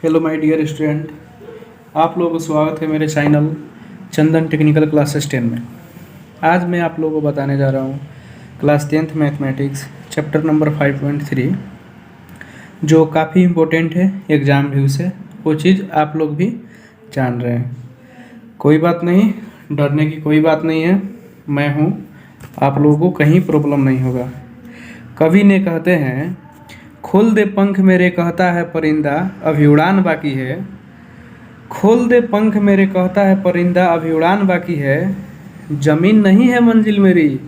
Hello my dear student, आप लोगों को स्वागत है मेरे चैनल चंदन टेक्निकल क्लासेस 10 में। आज मैं आप लोगों को बताने जा रहा हूँ class 10th mathematics chapter number 5.3, जो काफ़ी इम्पोर्टेंट है एग्ज़ाम व्यू से। वो चीज़ आप लोग भी जान रहे हैं। कोई बात नहीं, डरने की कोई बात नहीं है, मैं हूँ, आप लोगों को कहीं प्रॉब्लम नहीं होगा। कवि ने कहते हैं, खोल दे पंख मेरे कहता है परिंदा, अभी उड़ान बाकी है। खोल दे पंख मेरे कहता है परिंदा, अभी उड़ान बाकी है। ज़मीन नहीं है मंजिल मेरी,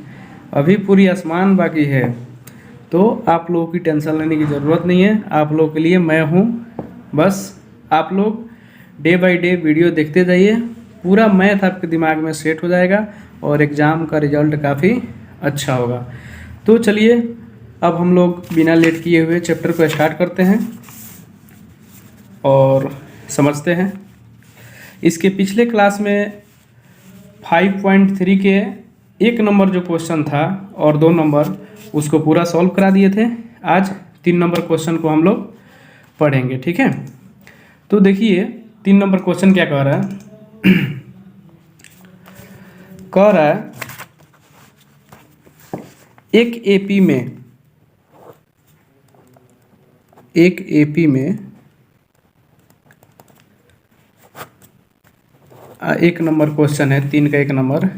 अभी पूरी आसमान बाकी है। तो आप लोगों की टेंशन लेने की ज़रूरत नहीं है, आप लोगों के लिए मैं हूँ। बस आप लोग डे बाय डे वीडियो देखते जाइए, पूरा मैथ आपके दिमाग में सेट हो जाएगा और एग्ज़ाम का रिजल्ट काफ़ी अच्छा होगा। तो चलिए अब हम लोग बिना लेट किए हुए चैप्टर को स्टार्ट करते हैं और समझते हैं। इसके पिछले क्लास में 5.3 के 1 नंबर जो क्वेश्चन था और 2 नंबर, उसको पूरा सॉल्व करा दिए थे। आज 3 नंबर क्वेश्चन को हम लोग पढ़ेंगे, ठीक है। तो देखिए 3 नंबर क्वेश्चन क्या कह रहा है। कह रहा है एक एपी में एक नंबर क्वेश्चन है, 3 का 1 नंबर।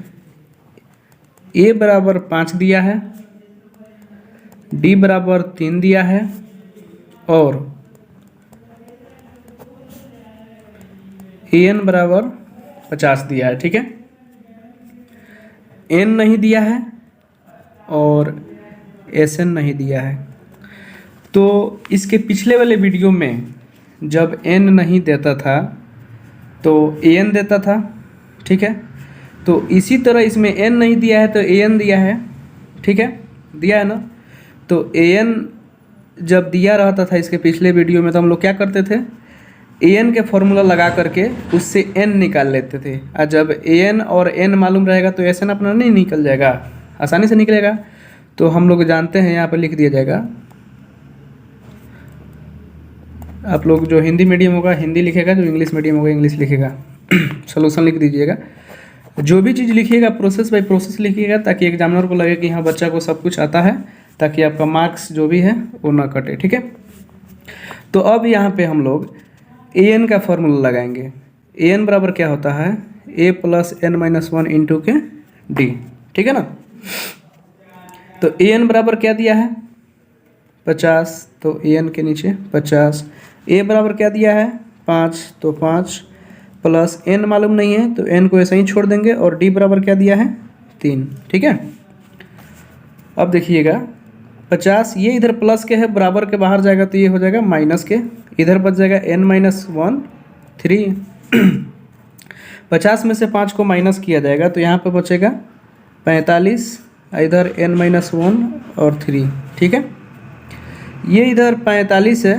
ए बराबर 5 दिया है, डी बराबर 3 दिया है और ए एन बराबर 50 दिया है, ठीक है। एन नहीं दिया है और एस एन नहीं दिया है। तो इसके पिछले वाले वीडियो में जब एन नहीं देता था तो ए एन देता था, ठीक है। तो इसी तरह इसमें एन नहीं दिया है तो ए एन दिया है, ठीक है, दिया है ना। तो ए एन जब दिया रहता था इसके पिछले वीडियो में तो हम लोग क्या करते थे, ए एन के फॉर्मूला लगा करके उससे एन निकाल लेते थे। और जब ए एन और एन मालूम रहेगा तो एस एन अपना नहीं निकल जाएगा, आसानी से निकलेगा। तो हम लोग जानते हैं, यहाँ पर लिख दिया जाएगा। आप लोग जो हिंदी मीडियम होगा हिंदी लिखेगा, जो इंग्लिश मीडियम होगा इंग्लिश लिखेगा। सोल्यूशन लिख दीजिएगा। जो भी चीज़ लिखिएगा प्रोसेस बाय प्रोसेस लिखिएगा, ताकि एग्जामिनर को लगे कि हाँ बच्चा को सब कुछ आता है, ताकि आपका मार्क्स जो भी है वो ना कटे, ठीक है। तो अब यहाँ पे हम लोग ए एन का फॉर्मूला लगाएंगे। ए एन बराबर क्या होता है, ए प्लस एन माइनस 1 इंटू के डी, ठीक है ना। तो ए एन बराबर क्या दिया है, 50, तो ए एन के नीचे 50। ए बराबर क्या दिया है, 5, तो 5 प्लस एन मालूम नहीं है तो एन को ऐसे ही छोड़ देंगे। और डी बराबर क्या दिया है, 3, ठीक है। अब देखिएगा 50 ये इधर प्लस के है, बराबर के बाहर जाएगा तो ये हो जाएगा माइनस के, इधर बच जाएगा n माइनस 1 3। 50 में से 5 को माइनस किया जाएगा तो यहाँ पे बचेगा 45, इधर n माइनस 1 और 3, ठीक है। ये इधर 45 है,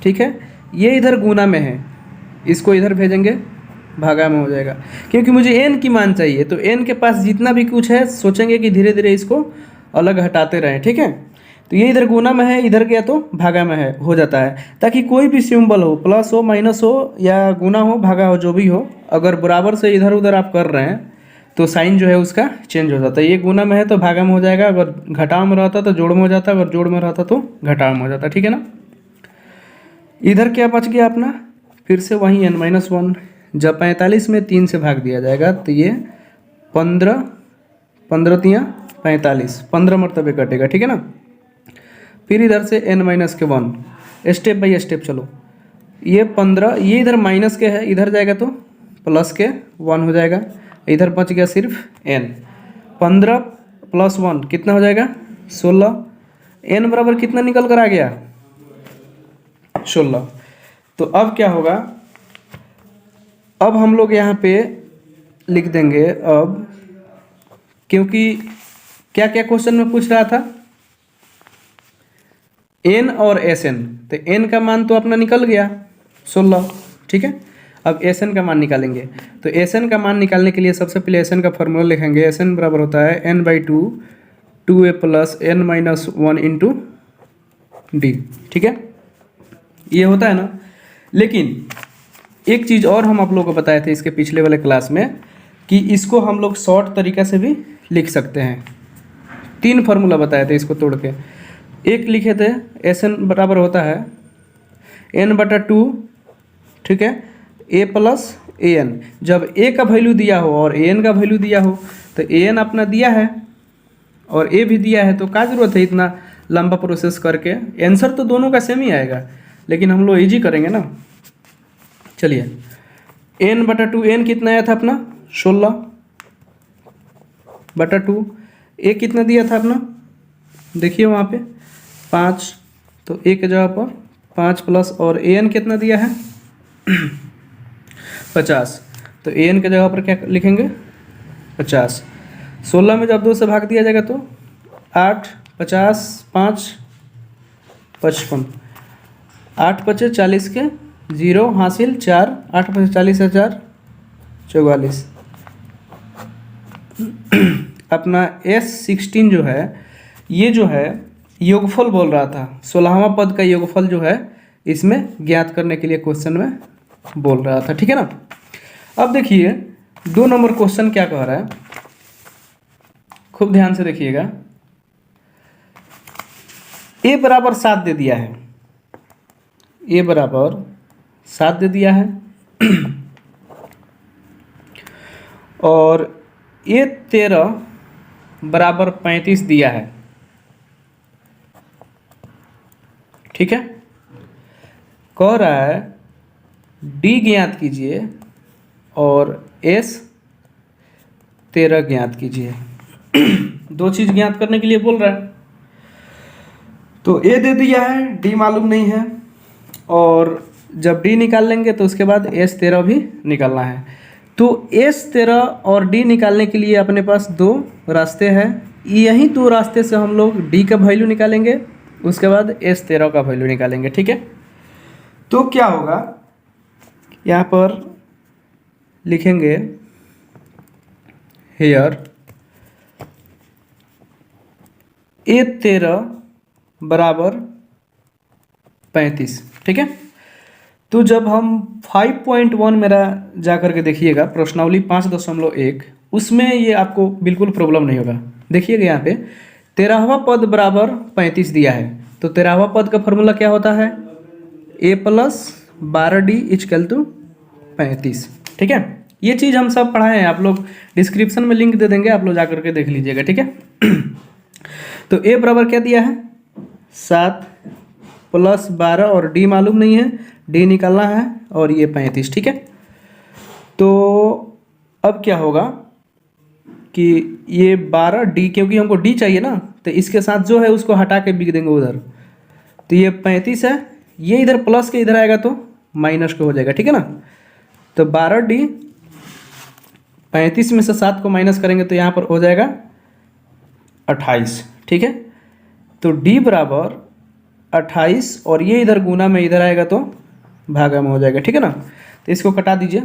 ठीक है। ये इधर गुना में है, इसको इधर भेजेंगे, भागा में हो जाएगा। क्योंकि मुझे n की मान चाहिए तो n के पास जितना भी कुछ है सोचेंगे कि धीरे धीरे इसको अलग हटाते रहें, ठीक है। तो ये इधर गुना में है, इधर गया तो भागा में है, हो जाता है। ताकि कोई भी सिंबल हो, प्लस हो माइनस हो या गुना हो भागा हो जो भी हो, अगर बराबर से इधर उधर आप कर रहे हैं तो साइन जो है उसका चेंज हो जाता है। ये गुना में है तो भागा में हो जाएगा, अगर घटाव में रहता तो जोड़ में हो जाता, अगर जोड़ में रहता तो घटाव में हो जाता, ठीक है ना। इधर क्या बच गया अपना, फिर से वही n माइनस 1। जब 45 में 3 से भाग दिया जाएगा तो ये 15 15 तियाँ 45, 15 मरतबे कटेगा, ठीक है ना। फिर इधर से n माइनस के 1, स्टेप बाय स्टेप चलो। ये 15, ये इधर माइनस के है, इधर जाएगा तो प्लस के 1 हो जाएगा, इधर बच गया सिर्फ n। 15 प्लस 1 कितना हो जाएगा, 16। n बराबर कितना निकल कर आ गया, 16। तो अब क्या होगा, अब हम लोग यहाँ पे लिख देंगे। अब क्योंकि क्या क्या क्वेश्चन में पूछ रहा था, n और एस एन, तो n का मान तो अपना निकल गया 16, ठीक है। अब एस एन का मान निकालेंगे। तो एस एन का मान निकालने के लिए सबसे पहले एस एन का फॉर्मूला लिखेंगे। एस एन बराबर होता है n/2 2a plus n minus 1 into D, ठीक है। ये होता है ना। लेकिन एक चीज़ और हम आप लोगों को बताए थे इसके पिछले वाले क्लास में कि इसको हम लोग शॉर्ट तरीका से भी लिख सकते हैं। 3 फार्मूला बताए थे इसको तोड़ के। एक लिखे थे एस एन बराबर होता है n/2, ठीक है, a प्लस ए एन। जब a का वैल्यू दिया हो और an का वैल्यू दिया हो तो an अपना दिया है और a भी दिया है, तो क्या जरूरत है इतना लंबा प्रोसेस करके। आंसर तो दोनों का सेम ही आएगा, लेकिन हम लोग इजी करेंगे ना। चलिए, n/2, n कितना आया था अपना 16/2, a कितना दिया था अपना, देखिए वहाँ पे 5, तो a के जगह पर 5 प्लस और an कितना दिया है 50, तो an के जगह पर क्या लिखेंगे 50। 16 में जब 2 से भाग दिया जाएगा तो 8, 50, 5, 55, 8 × 5 = 40 के 0 हासिल 4, 8 × 5 = 40 है 4, 44। अपना S16 जो है, ये जो है योगफल बोल रहा था, 16वां पद का योगफल जो है इसमें ज्ञात करने के लिए क्वेश्चन में बोल रहा था, ठीक है ना। अब देखिए 2 नंबर क्वेश्चन क्या कह रहा है, खूब ध्यान से देखिएगा। a बराबर 7 दे दिया है, a बराबर 7 दे दिया है और a 13 बराबर 35 दिया है, ठीक है। कह रहा है d ज्ञात कीजिए और s 13 ज्ञात कीजिए। 2 चीज़ ज्ञात करने के लिए बोल रहा है। तो a दे दिया है, d मालूम नहीं है, और जब d निकाल लेंगे तो उसके बाद s13 भी निकालना है। तो s13 और d निकालने के लिए अपने पास 2 रास्ते हैं। यही 2 रास्ते से हम लोग d का वैल्यू निकालेंगे, उसके बाद s13 का वैल्यू निकालेंगे, ठीक है। तो क्या होगा, यहाँ पर लिखेंगे हेयर a13 बराबर 35, ठीक है। तो जब हम 5.1 मेरा जा करके देखिएगा प्रश्नावली 5.1, उसमें ये आपको बिल्कुल प्रॉब्लम नहीं होगा। देखिएगा यहाँ पे 13वां पद बराबर 35 दिया है, तो 13वां पद का फॉर्मूला क्या होता है, a + 12d = 35, ठीक है। ये चीज़ हम सब पढ़ाए हैं, आप लोग डिस्क्रिप्शन में लिंक दे देंगे, आप लोग जा करके देख लीजिएगा, ठीक है। तो a बराबर क्या दिया है 7 + 12 और d मालूम नहीं है, d निकालना है, और ये 35, ठीक है। तो अब क्या होगा कि ये 12d, क्योंकि हमको d चाहिए ना, तो इसके साथ जो है उसको हटा के बिक देंगे उधर, तो ये 35 है, ये इधर प्लस के इधर आएगा तो माइनस का हो जाएगा, ठीक है ना। तो 12d 35 में से 7 को माइनस करेंगे तो यहाँ पर हो जाएगा 28, ठीक है। तो d बराबर 28 और ये इधर गुना में इधर आएगा तो भागा में हो जाएगा, ठीक है ना। तो इसको कटा दीजिए,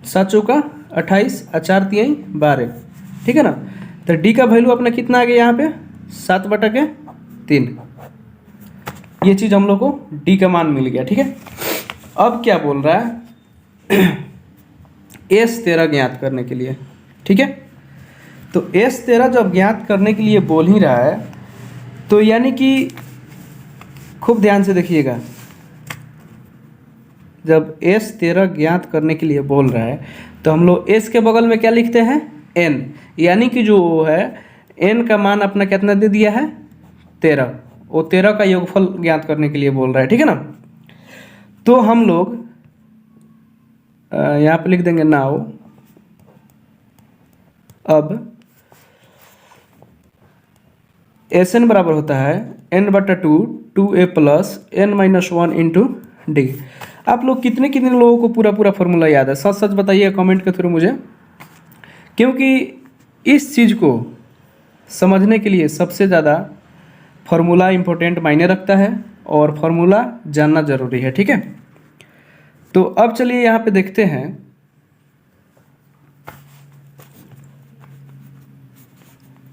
7 चौका 28 और 4 तिहाई 12, ठीक है ना। तो d का वैल्यू अपना कितना आ गया यहाँ पे 7/3। ये चीज़ हम लोग को d का मान मिल गया, ठीक है। अब क्या बोल रहा है s13 ज्ञात करने के लिए, ठीक है। तो s13 जब ज्ञात करने के लिए बोल ही रहा है, तो यानी कि खूब ध्यान से देखिएगा, जब s13 ज्ञात करने के लिए बोल रहा है तो हम लोग s के बगल में क्या लिखते हैं n, यानी कि जो है n का मान अपना कितना दे दिया है 13, वो 13 का योगफल ज्ञात करने के लिए बोल रहा है, ठीक है ना। तो हम लोग यहाँ पे लिख देंगे नाउ, अब Sn बराबर होता है n/2 2a + n - 1 × d। आप लोग कितने कितने लोगों को पूरा पूरा फॉर्मूला याद है, सच सच बताइए कमेंट के थ्रू मुझे, क्योंकि इस चीज़ को समझने के लिए सबसे ज़्यादा फार्मूला इम्पोर्टेंट मायने रखता है और फार्मूला जानना ज़रूरी है, ठीक है। तो अब चलिए यहाँ पे देखते हैं,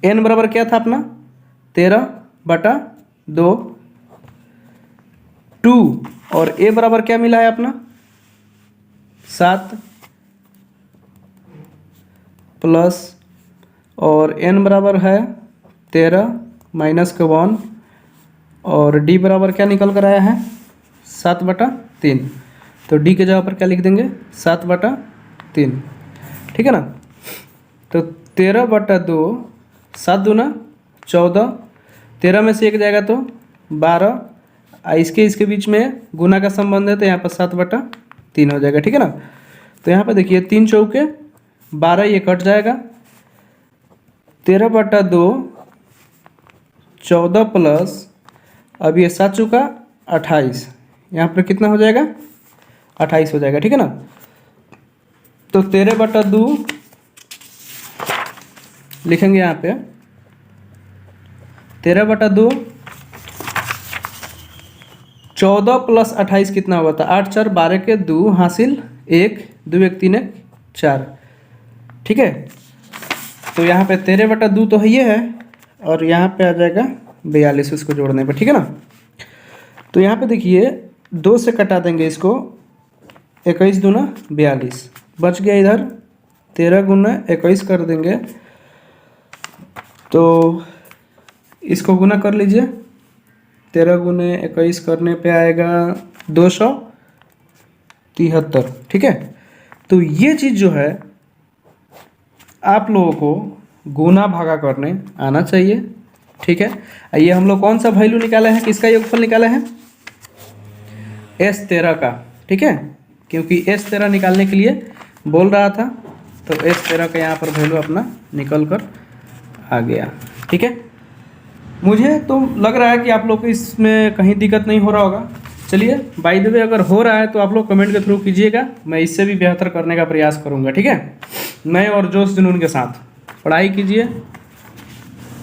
n बराबर क्या था अपना 13/2, 2 और a बराबर क्या मिला है अपना 7 प्लस और n बराबर है 13 माइनस का 1 और d बराबर क्या निकल कर आया है 7/3। तो d के जगह पर क्या लिख देंगे 7/3, ठीक है ना। तो 13/2, 7 दूना 14, 13 में से एक जाएगा तो 12, इसके बीच में गुना का संबंध है तो यहाँ पर 7/3 हो जाएगा, ठीक है ना। तो यहाँ पर देखिए 3 चौके 12, ये कट जाएगा, 13/2 14 प्लस अब ये 7 चुका 28, यहाँ पर कितना हो जाएगा 28 हो जाएगा, ठीक है ना। तो 13/2 लिखेंगे यहाँ पे 13/2 14 प्लस 28 कितना हुआ था 8 4 12 के 2 हासिल 1 2 1 3 1 4, ठीक है। तो यहाँ पे 13/2 तो ये है और यहाँ पे आ जाएगा 42 उसको जोड़ने पर, ठीक है ना। तो यहाँ पे देखिए 2 से कटा देंगे इसको, 21 दूना 42 बच गया, इधर 13 गुना 21 कर देंगे तो इसको गुना कर लीजिए, 13 गुने 21 करने पे आएगा 273, ठीक है। तो ये चीज़ जो है आप लोगों को गुना भागा करने आना चाहिए, ठीक है। ये हम लोग कौन सा वैल्यू निकाले हैं, किसका योगफल निकाला है S13 का, ठीक है, क्योंकि S13 निकालने के लिए बोल रहा था तो S13 का यहाँ पर वैल्यू अपना निकल कर आ गया, ठीक है। मुझे तो लग रहा है कि आप लोग को इसमें कहीं दिक्कत नहीं हो रहा होगा। चलिए बाय द वे अगर हो रहा है तो आप लोग कमेंट के थ्रू कीजिएगा, मैं इससे भी बेहतर करने का प्रयास करूँगा, ठीक है। नए और जोश जुनून के साथ पढ़ाई कीजिए,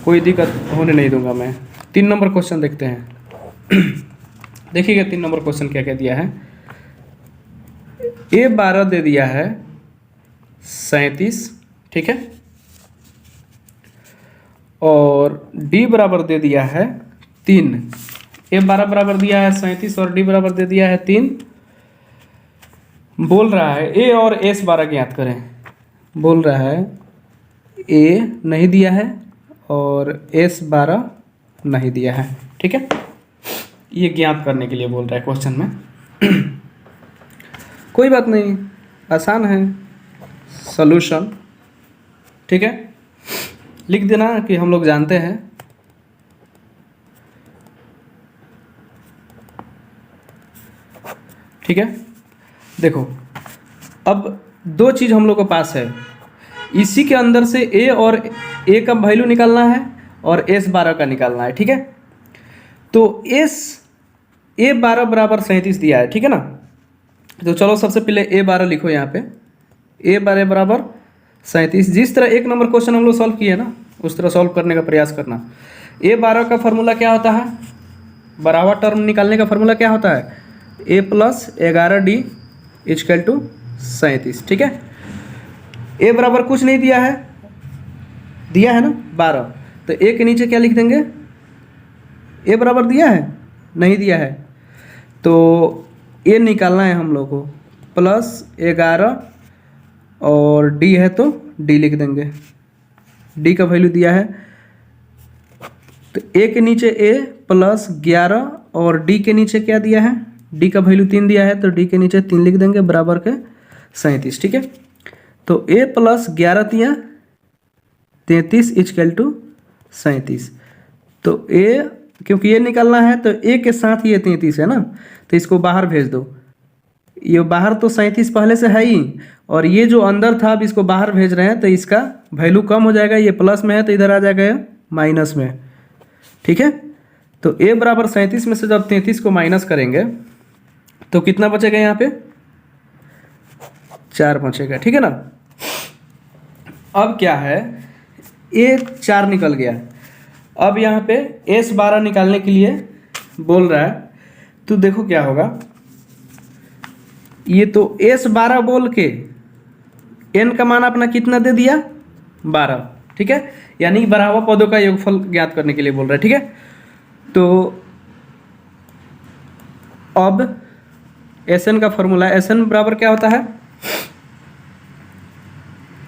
कोई दिक्कत होने नहीं दूंगा मैं। 3 नंबर क्वेश्चन देखते हैं। देखिएगा 3 नंबर क्वेश्चन क्या क्या दिया है। A12 दे दिया है 37, ठीक है, और D बराबर दे दिया है 3। A12 बराबर दिया है 37 और D बराबर दे दिया है 3। बोल रहा है A और S12 ज्ञात करें। बोल रहा है A नहीं दिया है और S12 नहीं दिया है, ठीक है। ये ज्ञात करने के लिए बोल रहा है क्वेश्चन में। कोई बात नहीं, आसान है सॉल्यूशन, ठीक है। लिख देना कि हम लोग जानते हैं। ठीक है, देखो अब 2 चीज़ हम लोग के पास है, इसी के अंदर से A और A का वैल्यू निकालना है और S12 का निकालना है, ठीक है। तो A12 बराबर 37 दिया है, ठीक है ना। तो चलो सबसे पहले A12 लिखो यहाँ पे, A12 बराबर 37। जिस तरह 1 नंबर क्वेश्चन हम लोग सॉल्व किए ना उस तरह सॉल्व करने का प्रयास करना। A12 का फार्मूला क्या होता है, बराबर टर्म निकालने का फार्मूला क्या होता है, A + 11D = 37, ठीक है। A बराबर कुछ नहीं दिया है, दिया है ना 12, तो A के नीचे क्या लिख देंगे, A बराबर दिया है नहीं दिया है, तो A निकालना है हम लोग को, +11 और D है तो D लिख देंगे, D का वैल्यू दिया है। तो A के नीचे A +11 और D के नीचे क्या दिया है, D का वैल्यू 3 दिया है तो D के नीचे 3 लिख देंगे बराबर के 37, ठीक है। तो A + 11 दिया 33 = 37। तो A क्योंकि ये निकालना है तो A के साथ ये 33 है ना, तो इसको बाहर भेज दो। ये बाहर तो 37 पहले से है ही, और ये जो अंदर था अब इसको बाहर भेज रहे हैं तो इसका वैल्यू कम हो जाएगा, ये प्लस में है तो इधर आ जाएगा माइनस में, ठीक है। तो A बराबर 37 में से जब 33 को माइनस करेंगे तो कितना बचेगा, यहाँ पे 4 बचेगा, ठीक है ना। अब क्या है, A 4 निकल गया, अब यहाँ पे S12 निकालने के लिए बोल रहा है, तो देखो क्या होगा, ये तो S12 बोल के n का मान अपना कितना दे दिया 12, ठीक है, यानी बराबर पदों का योगफल ज्ञात करने के लिए बोल रहा है, ठीक है। तो अब एस एन का फॉर्मूला, एस एन बराबर क्या होता है,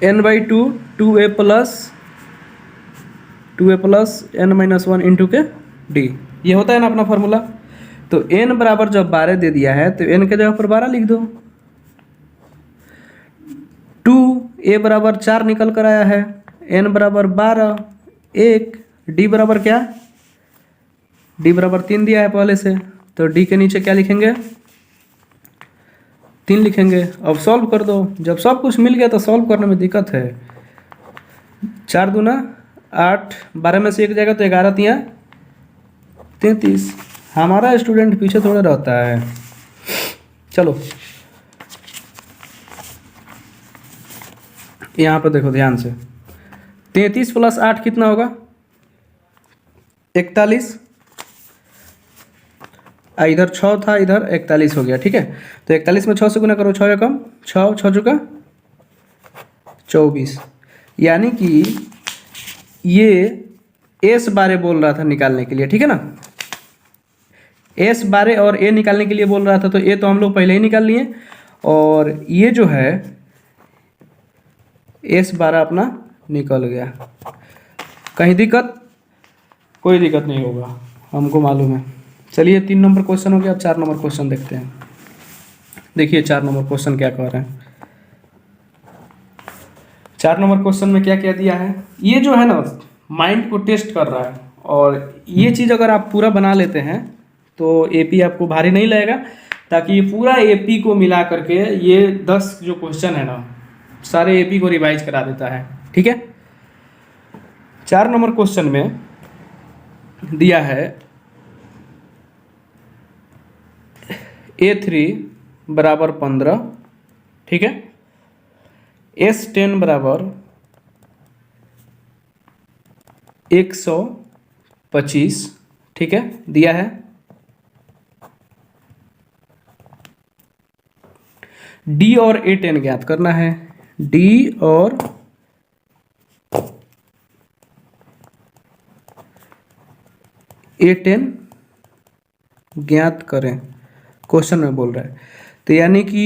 n/2 2a+ n-1 इंटू के डी, ये होता है ना अपना फॉर्मूला। तो n बराबर जब 12 दे दिया है तो n के जगह पर 12 लिख दो। 2a बराबर 4 निकल कर आया है, n बराबर 12, 1, d बराबर क्या, d बराबर 3 दिया है पहले से, तो d के नीचे क्या लिखेंगे, 3 लिखेंगे। अब सॉल्व कर दो, जब सब कुछ मिल गया तो सॉल्व करने में दिक्कत है। 4 दूना 8, 12 में से 1 जाएगा तो 11 तिया 33। हमारा स्टूडेंट पीछे थोड़ा रहता है। चलो यहाँ पर देखो ध्यान से, 33 + 8 कितना होगा, 41। इधर 6 था, इधर 41 हो गया, ठीक है। तो 41 में 6 से गुना करो, 6 एकम 6, 6 चुका 24। यानी कि ये S12 बोल रहा था निकालने के लिए, ठीक है ना। S12 और A निकालने के लिए बोल रहा था, तो A तो हम लोग पहले ही निकाल लिए, और ये जो है S12 अपना निकल गया। कहीं दिक्कत, कोई दिक्कत नहीं होगा, हमको मालूम है। चलिए 3 नंबर क्वेश्चन हो गया, अब 4 नंबर क्वेश्चन देखते हैं। देखिए 4 नंबर क्वेश्चन क्या कह रहे हैं। 4 नंबर क्वेश्चन में क्या क्या दिया है, ये जो है ना माइंड को टेस्ट कर रहा है, और ये चीज़ अगर आप पूरा बना लेते हैं तो एपी आपको भारी नहीं लगेगा, ताकि ये पूरा एपी को मिला करके ये 10 जो क्वेश्चन है ना सारे एपी को रिवाइज करा देता है, ठीक है। 4 नंबर क्वेश्चन में दिया है A3 बराबर 15, ठीक है, S10 बराबर 125, ठीक है, दिया है। D और A10 ज्ञात करना है, D और A10 ज्ञात करें, क्वेश्चन में बोल रहा है। तो यानी कि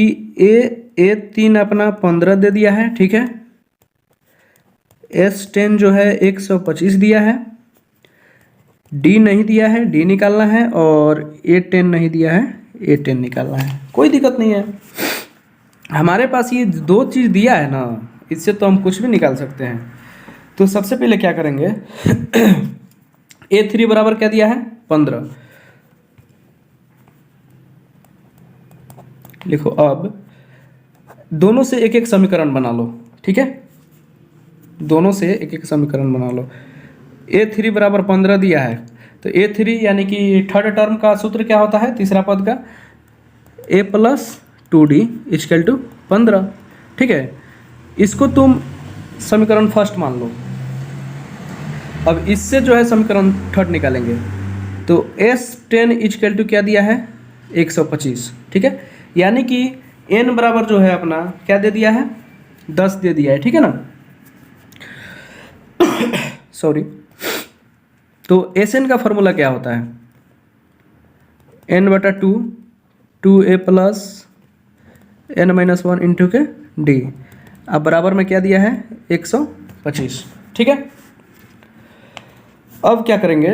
A3 अपना 15 दे दिया है, ठीक है, S10 जो है 125 दिया है, D नहीं दिया है, D निकालना है, और A10 नहीं दिया है, A10 निकालना है। कोई दिक्कत नहीं है, हमारे पास ये 2 चीज़ दिया है ना, इससे तो हम कुछ भी निकाल सकते हैं। तो सबसे पहले क्या करेंगे A3 बराबर क्या दिया है, 15 लिखो। अब दोनों से एक एक समीकरण बना लो, ठीक है, दोनों से एक एक समीकरण बना लो। A3 बराबर 15 दिया है, तो A3 यानी कि थर्ड टर्म का सूत्र क्या होता है, तीसरा पद का, A + 2D = 15, ठीक है। इसको तुम समीकरण फर्स्ट मान लो। अब इससे जो है समीकरण थर्ड निकालेंगे, तो S10 = क्या दिया है, 125, ठीक है। यानी कि n बराबर जो है अपना क्या दे दिया है, 10 दे दिया है, ठीक है ना। सॉरी। तो Sn का फॉर्मूला क्या होता है, n/2 2a + n-1 इंटू के d। अब बराबर में क्या दिया है, 125, ठीक है। अब क्या करेंगे,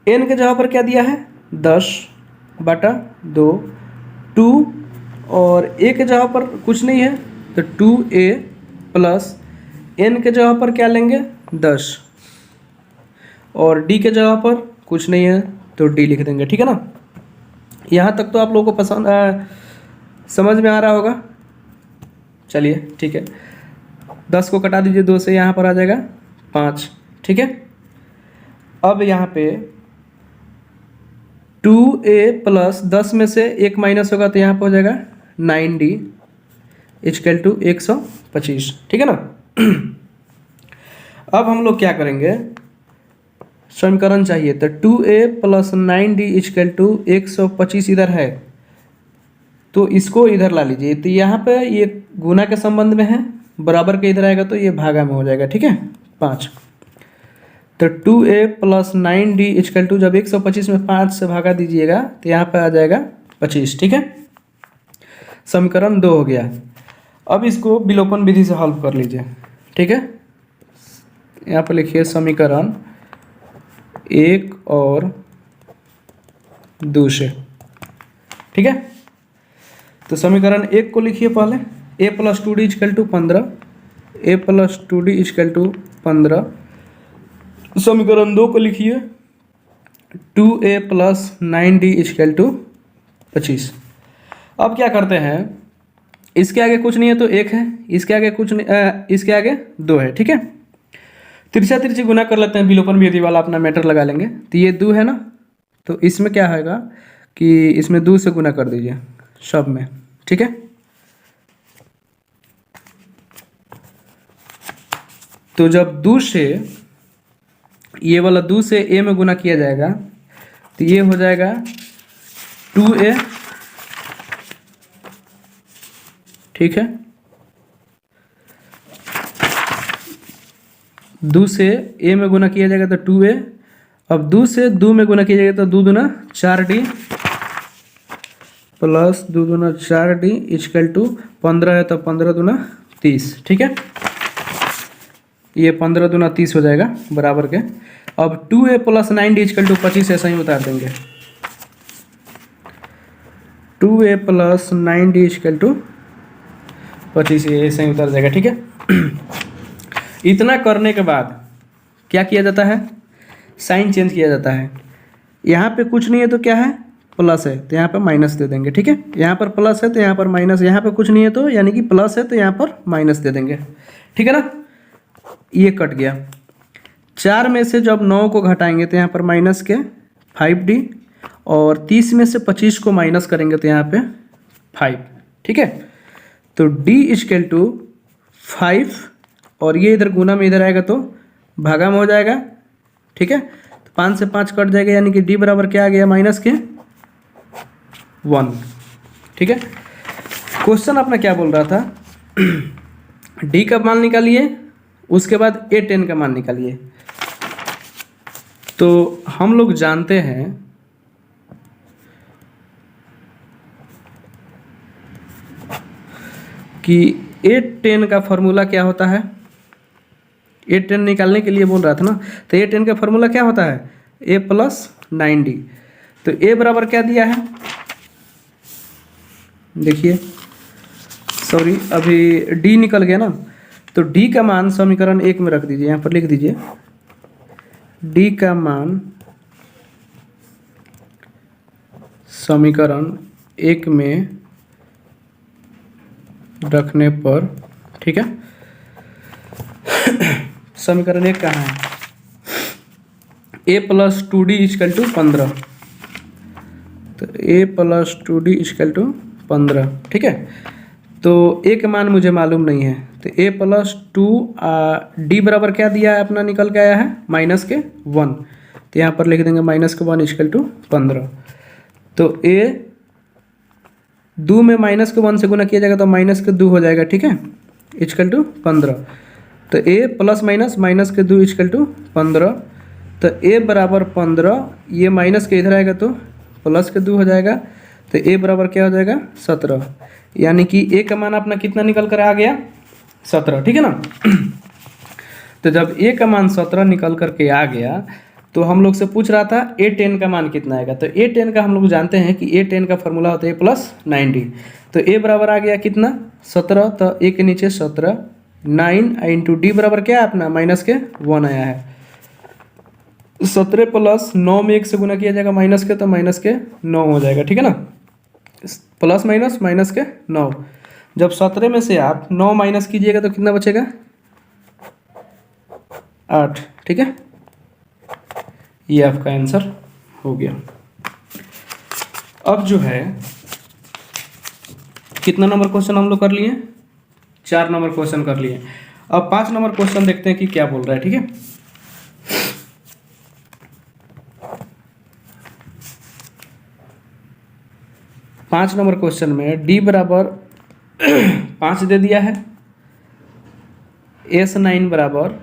n के जगह पर क्या दिया है, 10/2, 2, और a के जगह पर कुछ नहीं है तो 2a + n के जगह पर क्या लेंगे, 10, और d के जगह पर कुछ नहीं है तो d लिख देंगे, ठीक है ना। यहाँ तक तो आप लोगों को पसंद समझ में आ रहा होगा। चलिए ठीक है, 10 को कटा दीजिए 2 से, यहाँ पर आ जाएगा 5, ठीक है। अब यहाँ पे 2a + 10 में से 1 माइनस होगा तो यहाँ पर हो जाएगा 9d = 125, ठीक है ना। अब हम लोग क्या करेंगे, समीकरण चाहिए, तो 2a + 9d = 125 इधर है, तो इसको इधर ला लीजिए। तो यहाँ पे ये गुना के संबंध में है, बराबर के इधर आएगा तो ये भागा में हो जाएगा, ठीक है, 5। तो 2a + 9d = जब 125 में 5 से भागा दीजिएगा तो यहाँ पे आ जाएगा 25, ठीक है। समीकरण 2 हो गया। अब इसको विलोपन विधि से हल कर लीजिए, ठीक है। यहाँ पर लिखिए समीकरण 1 और 2 से, ठीक है। तो समीकरण 1 को लिखिए पहले, a + 2d = 15, a + 2d = 15। समीकरण 2 को लिखिए 2a + 9d = 25। अब क्या करते हैं, इसके आगे कुछ नहीं है तो 1 है, इसके आगे कुछ नहीं, इसके आगे 2 है, ठीक है। तिरछा तिरछी गुना कर लेते हैं, विलोपन विधि वाला अपना मैटर लगा लेंगे। तो ये 2 है ना, तो इसमें क्या होगा कि इसमें 2 से गुना कर दीजिए सब में, ठीक है। तो जब 2 से ये वाला 2 से a में गुना किया जाएगा तो ये हो जाएगा 2a, ठीक है। 2 से a में गुना किया जाएगा तो 2a। अब 2 से 2 में गुना किया जाएगा तो 2 दूना 4d प्लस 2 दूना 4d = 15 है तो 15 दूना 30, ठीक है। ये 15 दूना 30 हो जाएगा बराबर के। अब 2a + 9d = 25 ऐसा ही उतार देंगे। 2a + 9d = 25, ये ऐसा ही उतर जाएगा, ठीक है। इतना करने के बाद क्या किया जाता है, साइन चेंज किया जाता है। यहाँ पे कुछ नहीं है तो क्या है, प्लस है तो यहाँ पर माइनस दे देंगे, ठीक है। यहाँ पर प्लस है तो यहाँ पर माइनस, यहाँ पे कुछ नहीं है तो यानी कि प्लस है तो यहाँ पर माइनस दे देंगे, ठीक है ना। ये कट गया। 4 में से जब 9 को घटाएंगे तो यहाँ पर माइनस के 5d, और 30 में से 25 को माइनस करेंगे तो यहाँ पे 5, ठीक है। तो d = 5, और ये इधर गुना में इधर आएगा तो भागा में हो जाएगा, ठीक है। तो 5 से 5 कट जाएगा, यानी कि d बराबर क्या आ गया, -1, ठीक है। क्वेश्चन अपना क्या बोल रहा था, d का मान निकालिए, उसके बाद a10 का मान निकालिए। तो हम लोग जानते हैं कि a10 का फॉर्मूला क्या होता है। a10 निकालने के लिए बोल रहा था ना, तो a10 का फॉर्मूला क्या होता है, a + 9d। तो a बराबर क्या दिया है, देखिए, सॉरी अभी d निकल गया ना, तो d का मान समीकरण 1 में रख दीजिए, यहाँ पर लिख दीजिए d का मान समीकरण 1 में रखने पर, ठीक है। समीकरण 1 कहाँ है, a + 2d = 15, तो a + 2d = 15, ठीक है। तो a का मान मुझे मालूम नहीं है, तो a + 2d बराबर क्या दिया है अपना, निकल के आया है -1, तो यहाँ पर लिख देंगे -1 = 15। तो a 2 में -1 से गुना किया जाएगा तो -2 हो जाएगा, ठीक है, = 15। तो a + -2 = 15, तो a बराबर 15, ये माइनस के इधर आएगा तो +2 हो जाएगा, तो a बराबर क्या हो जाएगा, 17, यानी कि a का मान अपना कितना निकल कर आ गया, 17, ठीक है ना। तो जब a का मान 17 निकल करके आ गया तो हम लोग से पूछ रहा था a10 का मान कितना आएगा। तो a10 का हम लोग जानते हैं कि a10 का फॉर्मूला होता है a + 9d। तो a बराबर आ गया कितना, 17, तो a के नीचे 17, 9 × d बराबर क्या है अपना, -1 आया है। 17 + 9 में 1 से गुना किया जाएगा माइनस के, तो -9 हो जाएगा, ठीक है ना, प्लस माइनस -9। जब 17 में से आप 9 माइनस कीजिएगा तो कितना बचेगा, 8, ठीक है। ये आपका आंसर हो गया। अब जो है कितना नंबर क्वेश्चन हम लोग कर लिए, 4 नंबर क्वेश्चन कर लिए। अब 5 नंबर क्वेश्चन देखते हैं कि क्या बोल रहा है, ठीक है। पाँच नंबर क्वेश्चन में d बराबर 5 दे दिया है, S9 बराबर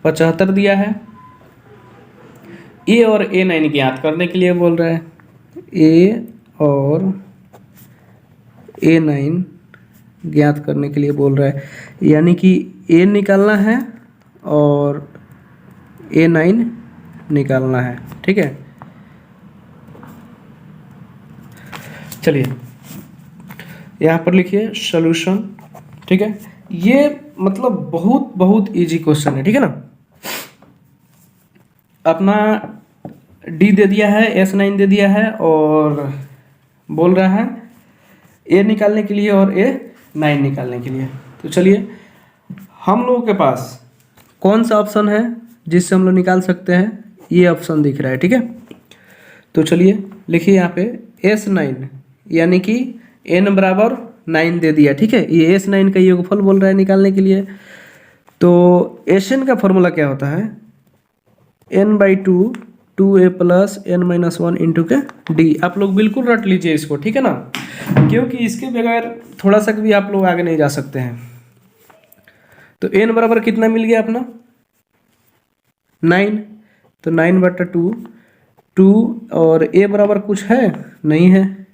75 दिया है, a और a9 ज्ञात करने के लिए बोल रहे हैं। ए और A9 ज्ञात करने के लिए बोल रहा है, यानी कि A निकालना है और A9 निकालना है। ठीक है, चलिए यहाँ पर लिखिए सॉल्यूशन। ठीक है, ये मतलब बहुत बहुत इजी क्वेश्चन है। ठीक है ना, अपना डी दे दिया है, S9 दे दिया है और बोल रहा है A निकालने के लिए और A9 निकालने के लिए। तो चलिए, हम लोगों के पास कौन सा ऑप्शन है जिससे हम लोग निकाल सकते हैं, ये ऑप्शन दिख रहा है। ठीक है, तो चलिए लिखिए यहाँ पे S9, यानी कि n बराबर 9 दे दिया। ठीक है, ये S9 का योगफल बोल रहा है निकालने के लिए। तो Sn का फॉर्मूला क्या होता है, n/2 2a plus n-1 into के डी। आप लोग बिल्कुल रट लीजिए इसको, ठीक है ना, क्योंकि इसके बगैर थोड़ा सा भी आप लोग आगे नहीं जा सकते हैं। तो n बराबर कितना मिल गया अपना 9, तो 9/2 2 और a बराबर कुछ है नहीं है,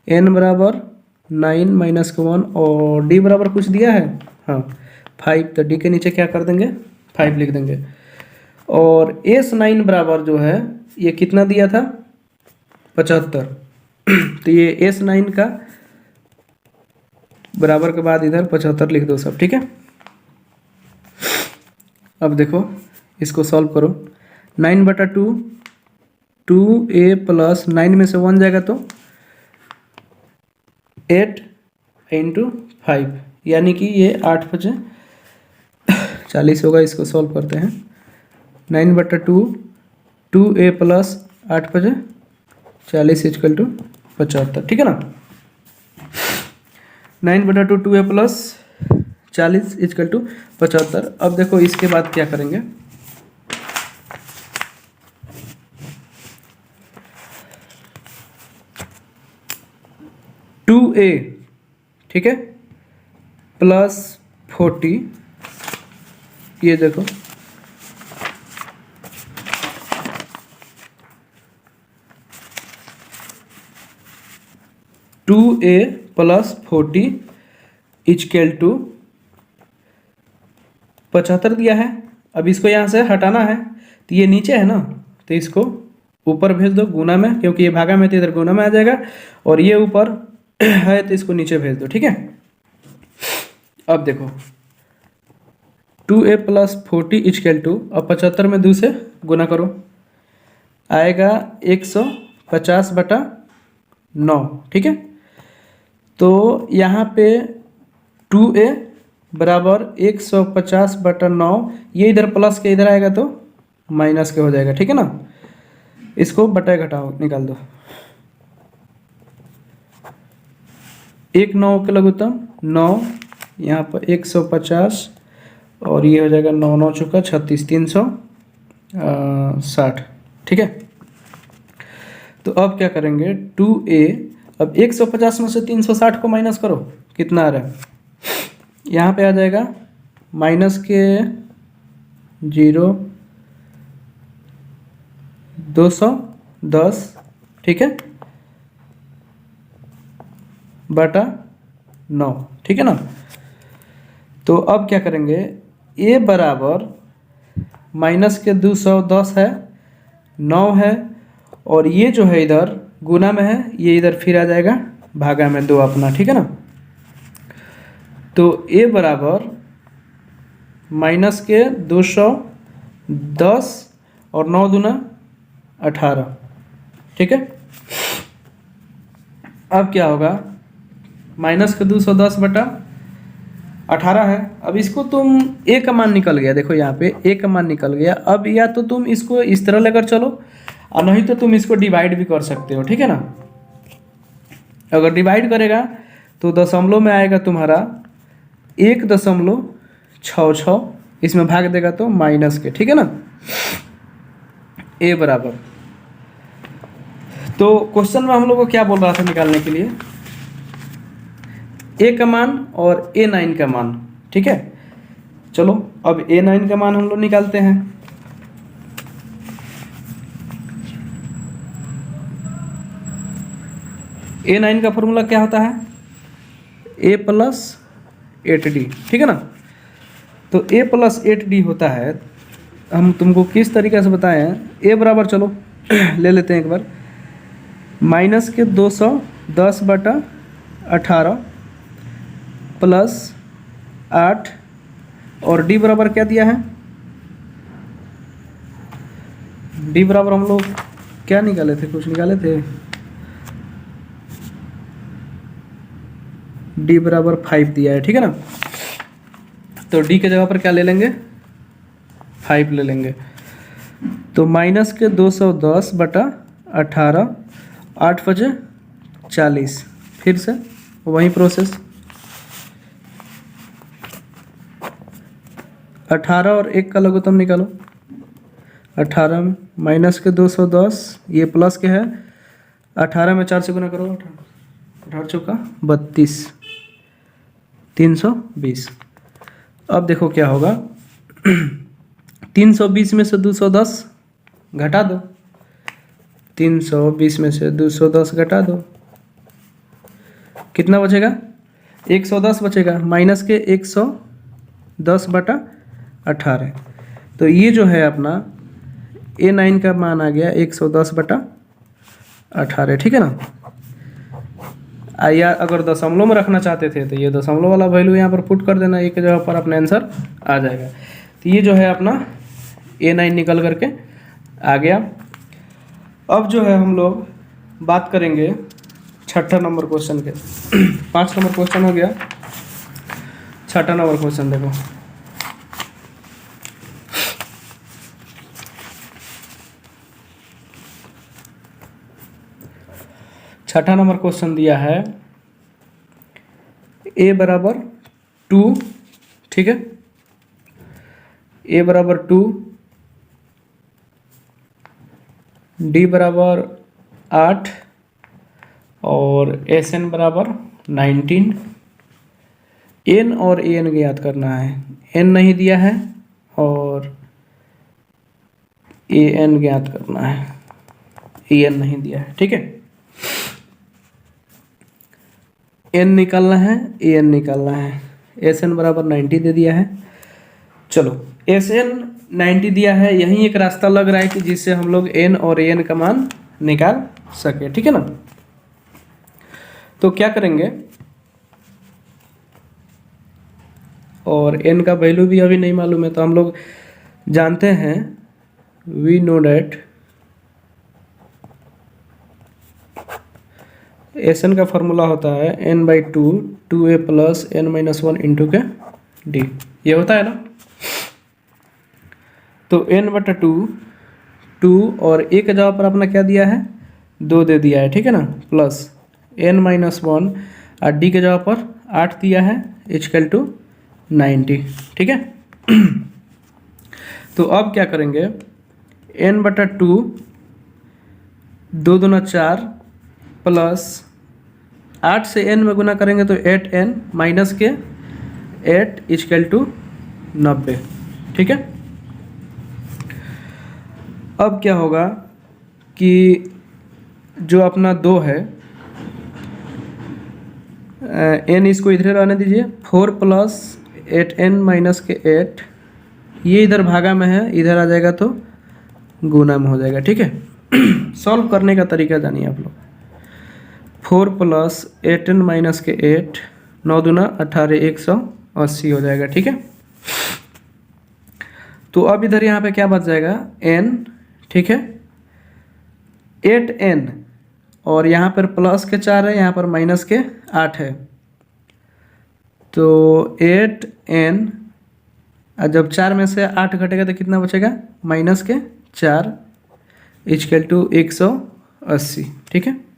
n बराबर 9 - 1 और d बराबर कुछ दिया है, हाँ 5, तो d के नीचे क्या कर देंगे 5 लिख देंगे। और S9 बराबर जो है ये कितना दिया था 75, तो ये S9 का बराबर के बाद इधर 75 लिख दो सब। ठीक है, अब देखो इसको सॉल्व करो, 9/2 2a प्लस 9 में से 1 जाएगा तो 8 × 5, यानी कि ये 8×5 = 40 होगा। इसको सॉल्व करते हैं, 9/2 2a प्लस 8×5 = 40 = 75। ठीक है ना, 9/2 2a प्लस 40 = 75। अब देखो इसके बाद क्या करेंगे, a, ठीक है, प्लस 40, ये देखो 2a प्लस 40 = 75 दिया है। अब इसको यहाँ से हटाना है, तो ये नीचे है ना, तो इसको ऊपर भेज दो गुना में, क्योंकि ये भागा में तो इधर गुना में आ जाएगा, और ये ऊपर है तो इसको नीचे भेज दो। ठीक है, अब देखो 2a प्लस 40 = अब 75 में 2 से गुना करो, आएगा 150/9। ठीक है, तो यहाँ पे 2a बराबर 150/9, ये इधर प्लस के इधर आएगा तो माइनस के हो जाएगा। ठीक है ना, इसको बटा घटाओ निकाल दो, 1 9 के लघुत्तम 9, यहाँ पर 150 और ये हो जाएगा 9 9 चुका 36 360। ठीक है, तो अब क्या करेंगे 2a, अब 150 में से 360 को माइनस करो, कितना आ रहा है, यहाँ पे आ जाएगा माइनस के 0 210। ठीक है, बटा 9। ठीक है ना, तो अब क्या करेंगे, a बराबर माइनस के 210 है, 9 है, और ये जो है इधर गुना में है, ये इधर फिर आ जाएगा भागा में 2 अपना। ठीक है ना, तो a बराबर माइनस के 210 और 9 दूना 18। ठीक है, अब क्या होगा, माइनस के 210/18 है। अब इसको तुम a का मान निकल गया, देखो यहाँ पे a का मान निकल गया। अब या तो तुम इसको इस तरह लेकर चलो, और नहीं तो तुम इसको डिवाइड भी कर सकते हो। ठीक है ना, अगर डिवाइड करेगा तो दशमलव में आएगा तुम्हारा 1.66, इसमें भाग देगा तो माइनस के। ठीक है ना, a बराबर, तो क्वेश्चन में हम लोग को क्या बोल रहा था निकालने के लिए, a का मान और A9 का मान। ठीक है, चलो अब A9 का मान हम लोग निकालते हैं। A9 का फॉर्मूला क्या होता है? A प्लस 8D, ठीक है ना। तो A प्लस 8D होता है। हम तुमको किस तरीके से बताएं, A बराबर चलो ले लेते हैं एक बार, माइनस के 210/18 प्लस 8, और D बराबर क्या दिया है? D बराबर हम लोग क्या निकाले थे, कुछ निकाले थे, D बराबर 5 दिया है, ठीक है ना। तो D के जगह पर क्या ले लेंगे? 5 ले लेंगे। तो माइनस के 210/18, 8 बजे 40, फिर से वही प्रोसेस, 18 और 1 का लघुत्तम निकालो। 18 में माइनस के 210, ये प्लस के है, 18 में 4 से गुना करो, 18 चौका 32, 320। अब देखो क्या होगा, 320 में से 210 घटा दो, 320 में से 210 घटा दो, कितना बचेगा? 110 बचेगा, माइनस के 110/18। तो ये जो है अपना A9 का मान आ गया 110/18, ठीक है ना। या अगर दशमलव में रखना चाहते थे तो ये दशमलव वाला वैल्यू यहाँ पर पुट कर देना, एक जगह पर अपना आंसर आ जाएगा। तो ये जो है अपना A9 निकल करके आ गया। अब जो है हम लोग बात करेंगे 6ठा नंबर क्वेश्चन के। 5 नंबर क्वेश्चन हो गया, 6ठा नंबर क्वेश्चन देखो। छठा नंबर क्वेश्चन दिया है A बराबर 2, ठीक है, A बराबर 2, D बराबर 8 और SN बराबर 19। N और AN ज्ञात करना है। N नहीं दिया है और AN ज्ञात करना है, AN नहीं दिया है, ठीक है। N निकालना है, AN निकालना है। SN बराबर 90 दे दिया है। चलो SN 90 दिया है, यही एक रास्ता लग रहा है कि जिससे हम लोग N और AN का मान निकाल सके, ठीक है ना। तो क्या करेंगे, और N का वैल्यू भी अभी नहीं मालूम है, तो हम लोग जानते हैं, वी नो डैट SN का फॉर्मूला होता है n/2 2a plus n-1 into के d, ये होता है ना। तो n/2 2 और a के जगह पर अपना क्या दिया है? 2 दे दिया है, ठीक है ना, प्लस n-1 और d के जगह पर 8 दिया है, इक्वल टू 90, ठीक है। तो अब क्या करेंगे, n/2 2 दूना 4 प्लस 8 से n में गुना करेंगे तो 8n माइनस के 8 इक्वल टू 90, ठीक है। अब क्या होगा कि जो अपना 2 है, n इसको इधर रहने दीजिए, 4 प्लस 8n माइनस के 8, ये इधर भागा में है, इधर आ जाएगा तो गुना में हो जाएगा, ठीक है। सॉल्व करने का तरीका जानिए आप लोग। 4 प्लस 8n माइनस के 8, 9 दूना 18, 180 हो जाएगा, ठीक है। तो अब इधर यहाँ पे क्या बच जाएगा, n, ठीक है, 8n और यहाँ पर प्लस के 4 है, यहाँ पर माइनस के 8 है, तो 8n, जब 4 में से 8 घटेगा तो कितना बचेगा, माइनस के 4 इक्वल टू 180, ठीक है।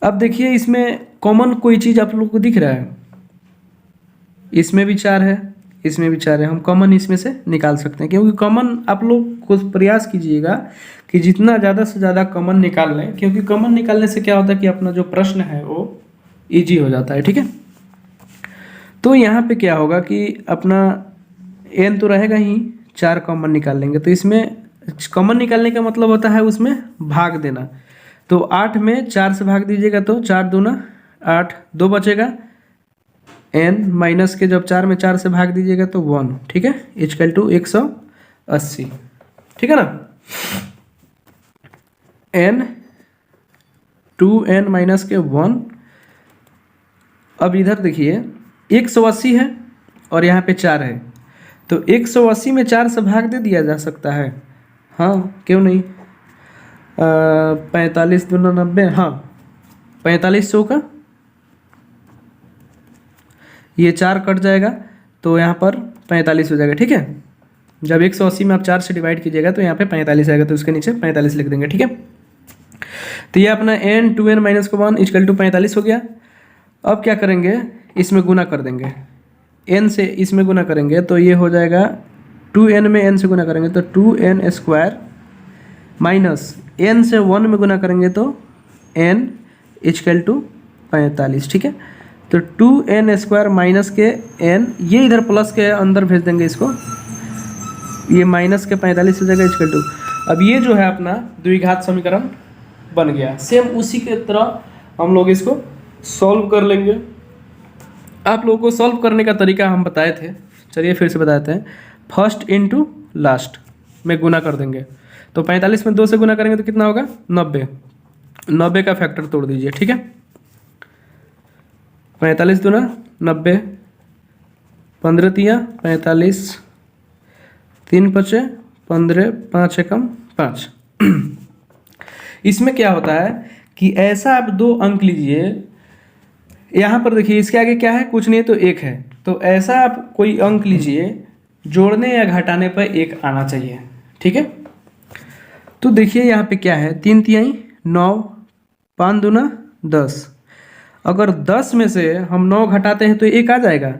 अब देखिए इसमें कॉमन कोई चीज़ आप लोग को दिख रहा है, इसमें भी 4 है, इसमें भी 4 है, हम कॉमन इसमें से निकाल सकते हैं, क्योंकि कॉमन आप लोग कुछ प्रयास कीजिएगा कि जितना ज़्यादा से ज़्यादा कॉमन निकाल लें, क्योंकि कॉमन निकालने से क्या होता है कि अपना जो प्रश्न है वो ईजी हो जाता है, ठीक है। तो यहाँ पे क्या होगा कि अपना n तो रहेगा ही, 4 कॉमन निकाल लेंगे, तो इसमें कॉमन निकालने का मतलब होता है उसमें भाग देना। तो 8 में 4 से भाग दीजिएगा तो 4 दूना 8, 2 बचेगा n माइनस के जब 4 में 4 से भाग दीजिएगा तो 1, ठीक है, इक्वल टू 180, ठीक है ना। n 2n माइनस के 1। अब इधर देखिए 180 है और यहाँ पे 4 है, तो 180 में 4 से भाग दे दिया जा सकता है, हाँ क्यों नहीं। 45 दूना 90, हाँ 45 का ये 4 कट जाएगा तो यहाँ पर 45 हो जाएगा, ठीक है। जब 180 में आप 4 से डिवाइड कीजिएगा तो यहाँ पे 45 आएगा, तो उसके नीचे 45 लिख देंगे, ठीक है। तो ये अपना n 2n माइनस को 1 इक्वल टू 45 हो गया। अब क्या करेंगे, इसमें गुना कर देंगे, n से इसमें गुना करेंगे तो ये हो जाएगा 2n में n से गुना करेंगे तो 2n स्क्वायर माइनस n से 1 में गुना करेंगे तो n इक्वल टू 45, ठीक है। तो 2n स्क्वायर माइनस के n, ये इधर प्लस के अंदर भेज देंगे इसको, ये माइनस के 45 हो जाएगा इक्वल टू। अब ये जो है अपना द्विघात समीकरण बन गया। सेम उसी के तरह हम लोग इसको सॉल्व कर लेंगे। आप लोगों को सॉल्व करने का तरीका हम बताए थे, चलिए फिर से बताते हैं। फर्स्ट इनटू लास्ट में गुना कर देंगे, तो 45 में 2 से गुना करेंगे तो कितना होगा 90, 90 का फैक्टर तोड़ दीजिए, ठीक है। 45 दूना 90, 15 तिया 45, 3 बचे 15, 5 एकम 5। इसमें क्या होता है कि ऐसा आप 2 अंक लीजिए, यहाँ पर देखिए इसके आगे क्या है, कुछ नहीं है तो 1 है, तो ऐसा आप कोई अंक लीजिए जोड़ने या घटाने पर 1 आना चाहिए, ठीक है। तो देखिए यहाँ पे क्या है, 3 तिहाई 9, 5 दूना 10, अगर 10 में से हम 9 घटाते हैं तो 1 आ जाएगा।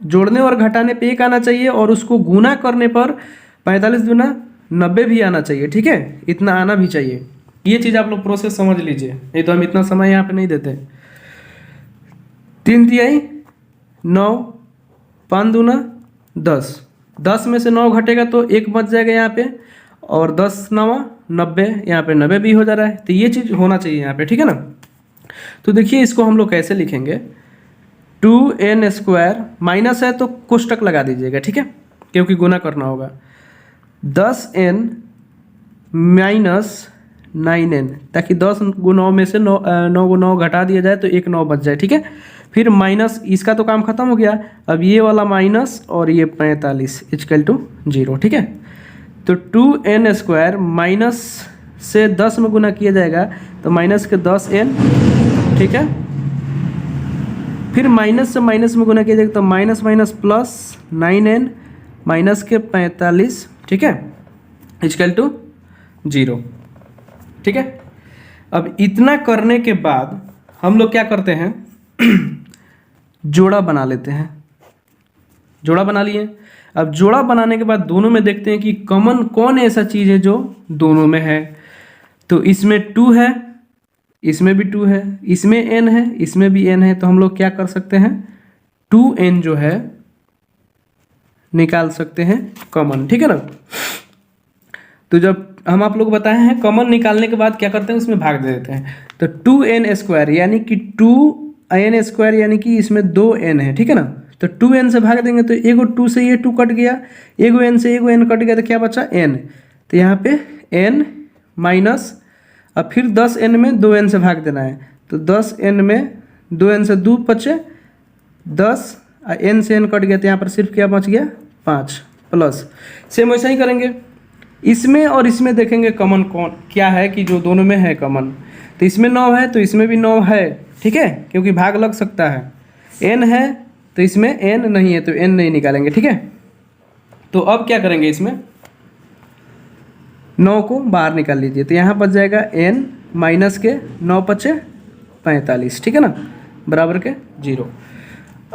जोड़ने और घटाने पे 1 आना चाहिए और उसको गुना करने पर 45 दूना 90 भी आना चाहिए, ठीक है, इतना आना भी चाहिए। ये चीज़ आप लोग प्रोसेस समझ लीजिए, नहीं तो हम इतना समय यहाँ पे नहीं देते। 3 तिहाई 9, 5 दूना 10, 10 में से 9 घटेगा तो 1 बच जाएगा यहाँ पे, और 10 9 90, यहाँ पे 90 भी हो जा रहा है, तो ये चीज़ होना चाहिए यहाँ पे, ठीक है ना। तो देखिए इसको हम लोग कैसे लिखेंगे, 2n स्क्वायर माइनस है तो कोष्टक लगा दीजिएगा, ठीक है, क्योंकि गुना करना होगा। 10n माइनस 9n, ताकि 10 × 9 में से 9 × 9 घटा दिया जाए तो 1 9 बच जाए, ठीक है। फिर माइनस, इसका तो काम खत्म हो गया, अब ये वाला माइनस और ये 45 इक्वल टू 0, ठीक है। तो 2n स्क्वायर माइनस से 10 में गुना किया जाएगा तो माइनस के 10n, ठीक है। फिर माइनस से माइनस में गुना किया जाएगा तो minus minus plus 9n minus के 45, ठीक है, इक्वल टू 0, ठीक है। अब इतना करने के बाद हम लोग क्या करते हैं, जोड़ा बना लेते हैं। जोड़ा बना लिए। अब जोड़ा बनाने के बाद दोनों में देखते हैं कि कॉमन कौन ऐसा चीज़ है जो दोनों में है। तो इसमें 2 है, इसमें भी 2 है, इसमें n है, इसमें भी n है, तो हम लोग क्या कर सकते हैं, 2n जो है निकाल सकते हैं कॉमन, ठीक है ना। तो जब हम आप लोग बताए हैं कॉमन निकालने के बाद क्या करते हैं, उसमें भाग दे देते हैं। तो 2n स्क्वायर यानी कि 2n स्क्वायर यानी कि इसमें 2n है, ठीक है ना। तो 2n से भाग देंगे तो एगो 2 से ये 2 कट गया, एगो n से एगो n कट गया, तो क्या बचा n। तो यहाँ पे n माइनस, अब फिर 10n में 2n से भाग देना है, तो 10n में 2n से 2 बचे 10, n से n कट गया, तो यहाँ पर सिर्फ क्या बच गया 5 प्लस। सेम वैसा ही करेंगे, इसमें और इसमें देखेंगे कॉमन कौन क्या है कि जो दोनों में है कॉमन। तो इसमें 9 है तो इसमें भी 9 है, ठीक है, क्योंकि भाग लग सकता है। n है तो इसमें n नहीं है तो n नहीं निकालेंगे, ठीक है। तो अब क्या करेंगे, इसमें 9 को बाहर निकाल लीजिए, तो यहाँ बच जाएगा n माइनस के 9 बचे 45, ठीक है ना, बराबर के 0।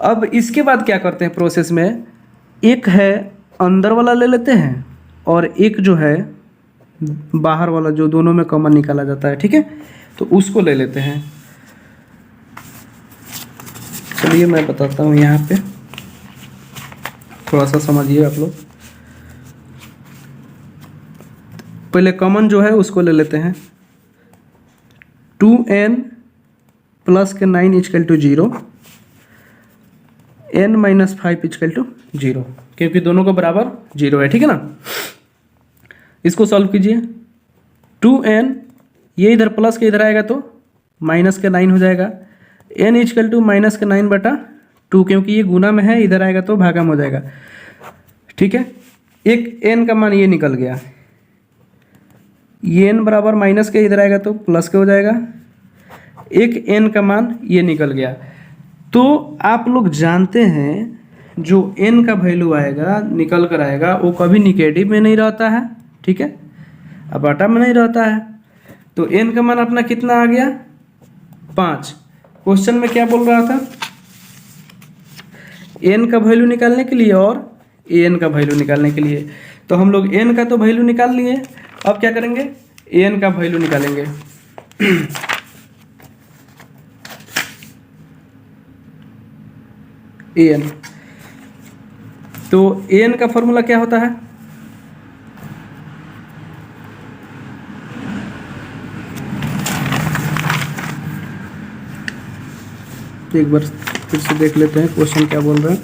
अब इसके बाद क्या करते हैं प्रोसेस में, एक है अंदर वाला ले लेते हैं और एक जो है बाहर वाला जो दोनों में कॉमन निकाला जाता है, ठीक है, तो उसको ले लेते हैं। चलिए मैं बताता हूँ, यहाँ पे थोड़ा सा समझिए आप लोग। पहले कॉमन जो है उसको ले लेते हैं, 2n प्लस के 9 equal to 0, n minus 5 equal to 0, क्योंकि दोनों को बराबर 0 है, ठीक है ना। इसको सॉल्व कीजिए। 2n ये इधर प्लस के इधर आएगा तो माइनस के 9 हो जाएगा, n इजकल टू माइनस के 9/2, क्योंकि ये गुना में है, इधर आएगा तो भागा में हो जाएगा, ठीक है। एक n का मान ये निकल गया, ये n बराबर माइनस के इधर आएगा तो प्लस के हो जाएगा, एक n का मान ये निकल गया। तो आप लोग जानते हैं जो n का वैल्यू आएगा निकल कर आएगा वो कभी निगेटिव में नहीं रहता है, ठीक है, अब आटा में नहीं रहता है। तो n का मान अपना कितना आ गया 5। क्वेश्चन में क्या बोल रहा था, n का वैल्यू निकालने के लिए और an का वैल्यू निकालने के लिए। तो हम लोग n का तो वैल्यू निकाल लिए, अब क्या करेंगे an का वैल्यू निकालेंगे। an, तो an का फॉर्मूला क्या होता है, एक बार फिर से देख लेते हैं क्वेश्चन क्या बोल रहे हैं।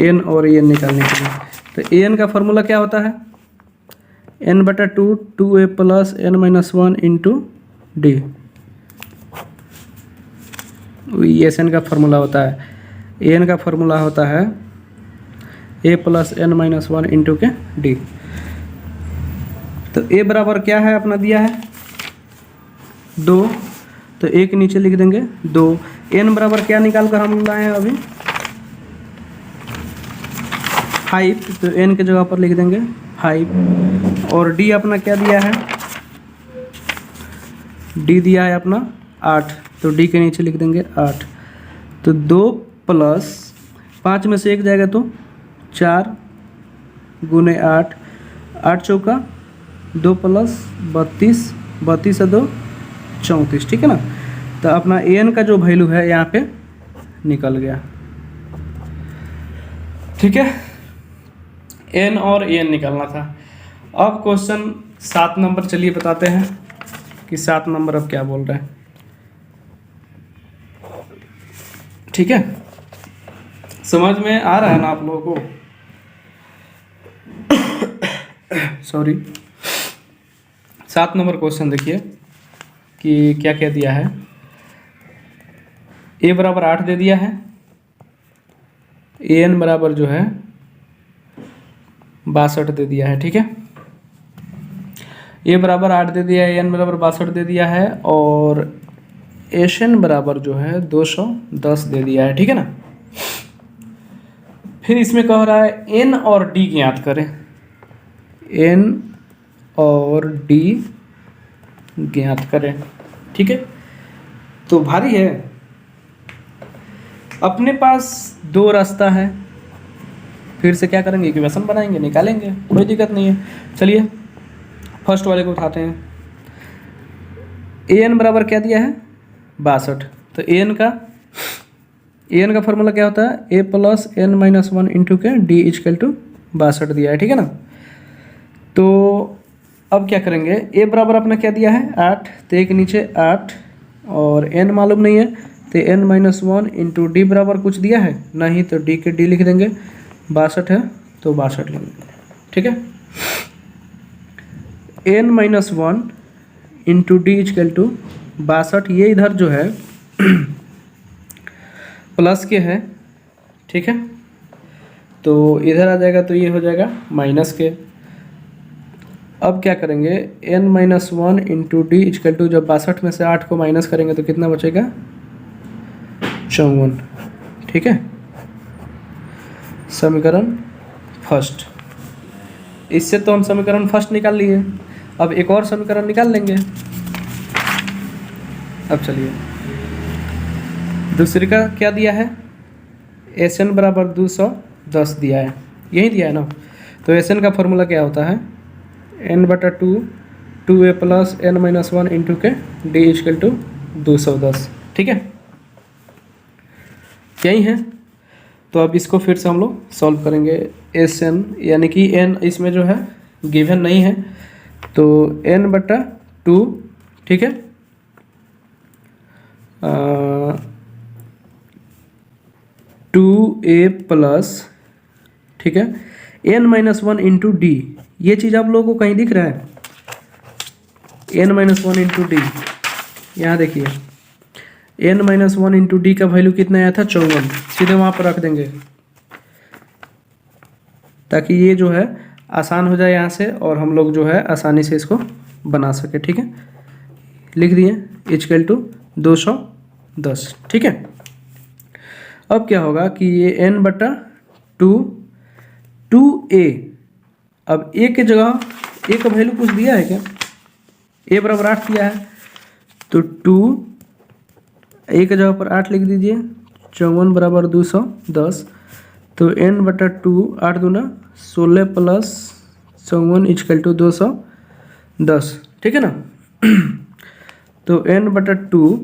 n और an निकालने के लिए, तो an का फॉर्मूला क्या होता है, n/2 2a plus n minus 1 into D, S N का फॉर्मूला होता है। an का फॉर्मूला होता है a plus n minus 1 into के डी। तो a बराबर क्या है अपना दिया है 2, तो एक नीचे लिख देंगे 2। n बराबर क्या निकाल कर हम लाए हैं अभी 5, तो n के जगह पर लिख देंगे 5। और d अपना क्या दिया है, d दिया है अपना 8, तो d के नीचे लिख देंगे 8। तो 2 प्लस 5 में से 1 जाएगा तो 4 गुने 8, 8 चौका 2 प्लस 32, 32 से 2 34, ठीक है ना। तो अपना an का जो वैल्यू है यहाँ पे निकल गया, ठीक है। n और an निकालना था। अब क्वेश्चन 7 नंबर चलिए बताते हैं कि 7 नंबर अब क्या बोल रहे हैं, ठीक है। समझ में आ रहा है ना आप लोगों को, सॉरी। 7 नंबर क्वेश्चन देखिए कि क्या क्या दिया है। a बराबर 8 दे दिया है, an बराबर जो है 62 दे दिया है, ठीक है। a बराबर 8 दे दिया है, n बराबर 62 दे दिया है, और एन बराबर जो है 210 दे दिया है, ठीक है ना। फिर इसमें कह रहा है n और d ज्ञात करें, n और d ज्ञात करें, ठीक है। तो भारी है, अपने पास 2 रास्ता है, फिर से क्या करेंगे इक्वेशन बनाएंगे, निकालेंगे, कोई दिक्कत नहीं है। चलिए फर्स्ट वाले को उठाते हैं। an बराबर क्या दिया है 62, तो an का फॉर्मूला क्या होता है a plus n minus 1 into के d इजकल टू 62 दिया है, ठीक है ना। तो अब क्या करेंगे, a बराबर अपना क्या दिया है 8, तो एक नीचे 8, और n मालूम नहीं है तो n माइनस 1 इंटू डी बराबर कुछ दिया है नहीं, तो d के d लिख देंगे, 62 है तो 62 लिख देंगे, ठीक है। n minus 1 into D equal to 62, ये इधर जो है प्लस के है, ठीक है, तो इधर आ जाएगा तो ये हो जाएगा माइनस के। अब क्या करेंगे n minus 1 into D equal to, जब 62 में से 8 को माइनस करेंगे तो कितना बचेगा 54, ठीक है। समीकरण फर्स्ट, इससे तो हम समीकरण फर्स्ट निकाल लिए, अब एक और समीकरण निकाल लेंगे। अब चलिए दूसरे का क्या दिया है, एस एन बराबर 210 दिया है, यही दिया है ना। तो एस एन का फॉर्मूला क्या होता है n/2 2a plus n minus 1 into के डी इजकल टू 210, ठीक है, यही है। तो अब इसको फिर से हम लोग सॉल्व करेंगे। एस एन यानी कि n इसमें जो है गिवन नहीं है, तो n/2, ठीक है, 2a प्लस, ठीक है, n-1 इंटू डी। ये चीज़ आप लोगों को कहीं दिख रहा है? n-1 इंटू डी, यहाँ देखिए n-1 इंटू डी का वैल्यू कितना आया था? 54। सीधे वहाँ पर रख देंगे ताकि ये जो है आसान हो जाए यहाँ से, और हम लोग जो है आसानी से इसको बना सके, ठीक है। लिख दिए = 210, ठीक है। अब क्या होगा कि ये n/2 2a, अब a के जगह a का वैल्यू कुछ दिया है क्या? a बराबर 8 दिया है, तो 2 a के जगह पर 8 लिख दीजिए, 54 बराबर 210, तो n/2 8 दूना 16 प्लस 54 = 210, ठीक है ना। तो n/2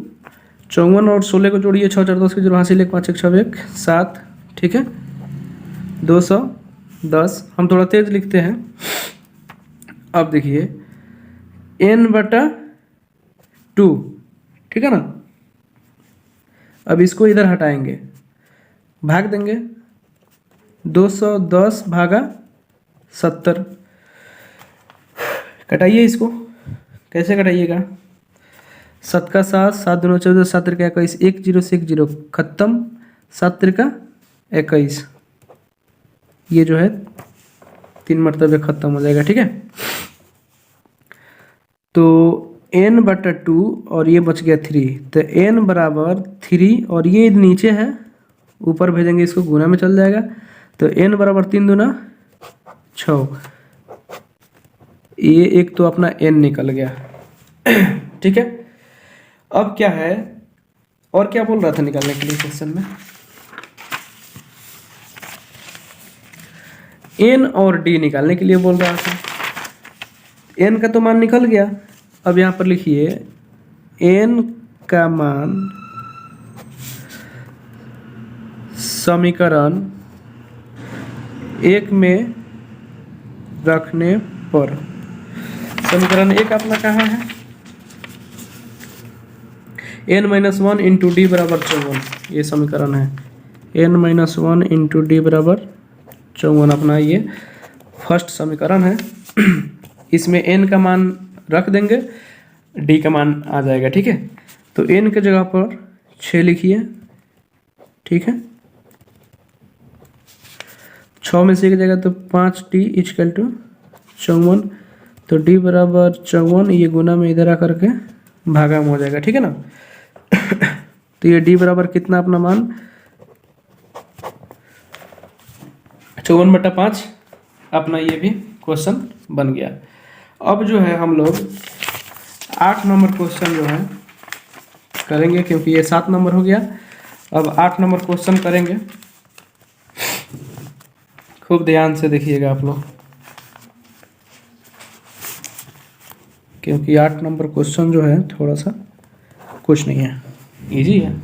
54 और 16 को जोड़िए, 6 4 10 की 0 हासिल 1 5 1 6 1 7, ठीक है, 210। हम थोड़ा तेज लिखते हैं। अब देखिए n/2, ठीक है ना। अब इसको इधर हटाएंगे, भाग देंगे, 210 भागा 70, कटाइए इसको। कैसे कटाइएगा? 7 का 7, 7 दूना 14, 7 त्रिका 21, 1 0 से 1 0 खत्म, 7 त्रिका 21, ये जो है 3 मरतबे खत्म हो जाएगा, ठीक है। तो n/2 और ये बच गया 3, तो n बराबर 3, और ये नीचे है, ऊपर भेजेंगे इसको, गुना में चल जाएगा, तो n बराबर 3 दूना 6, ये एक तो अपना n निकल गया, ठीक है। अब क्या है, और क्या बोल रहा था निकालने के लिए क्वेश्चन में? n और d निकालने के लिए बोल रहा था। n का तो मान निकल गया। अब यहाँ पर लिखिए n का मान समीकरण 1 में रखने पर, समीकरण 1 अपना कहाँ है? n-1 इंटू डी बराबर 54, ये समीकरण है। n-1 इंटू डी बराबर 54 अपना ये फर्स्ट समीकरण है। इसमें n का मान रख देंगे, d का मान आ जाएगा, ठीक है। तो n के जगह पर 6 लिखिए, ठीक है, 6 में से एक जाएगा तो 5d = 54, तो d बराबर 54, ये गुना में इधर आकर के भागा में हो जाएगा, ठीक है ना। तो ये d बराबर कितना अपना मान 54/5 अपना ये भी क्वेश्चन बन गया। अब जो है हम लोग 8 नंबर क्वेश्चन जो है करेंगे, क्योंकि ये 7 नंबर हो गया। अब 8 नंबर क्वेश्चन करेंगे, खूब ध्यान से देखिएगा आप लोग, क्योंकि 8 नंबर क्वेश्चन जो है थोड़ा सा कुछ नहीं है, इजी है।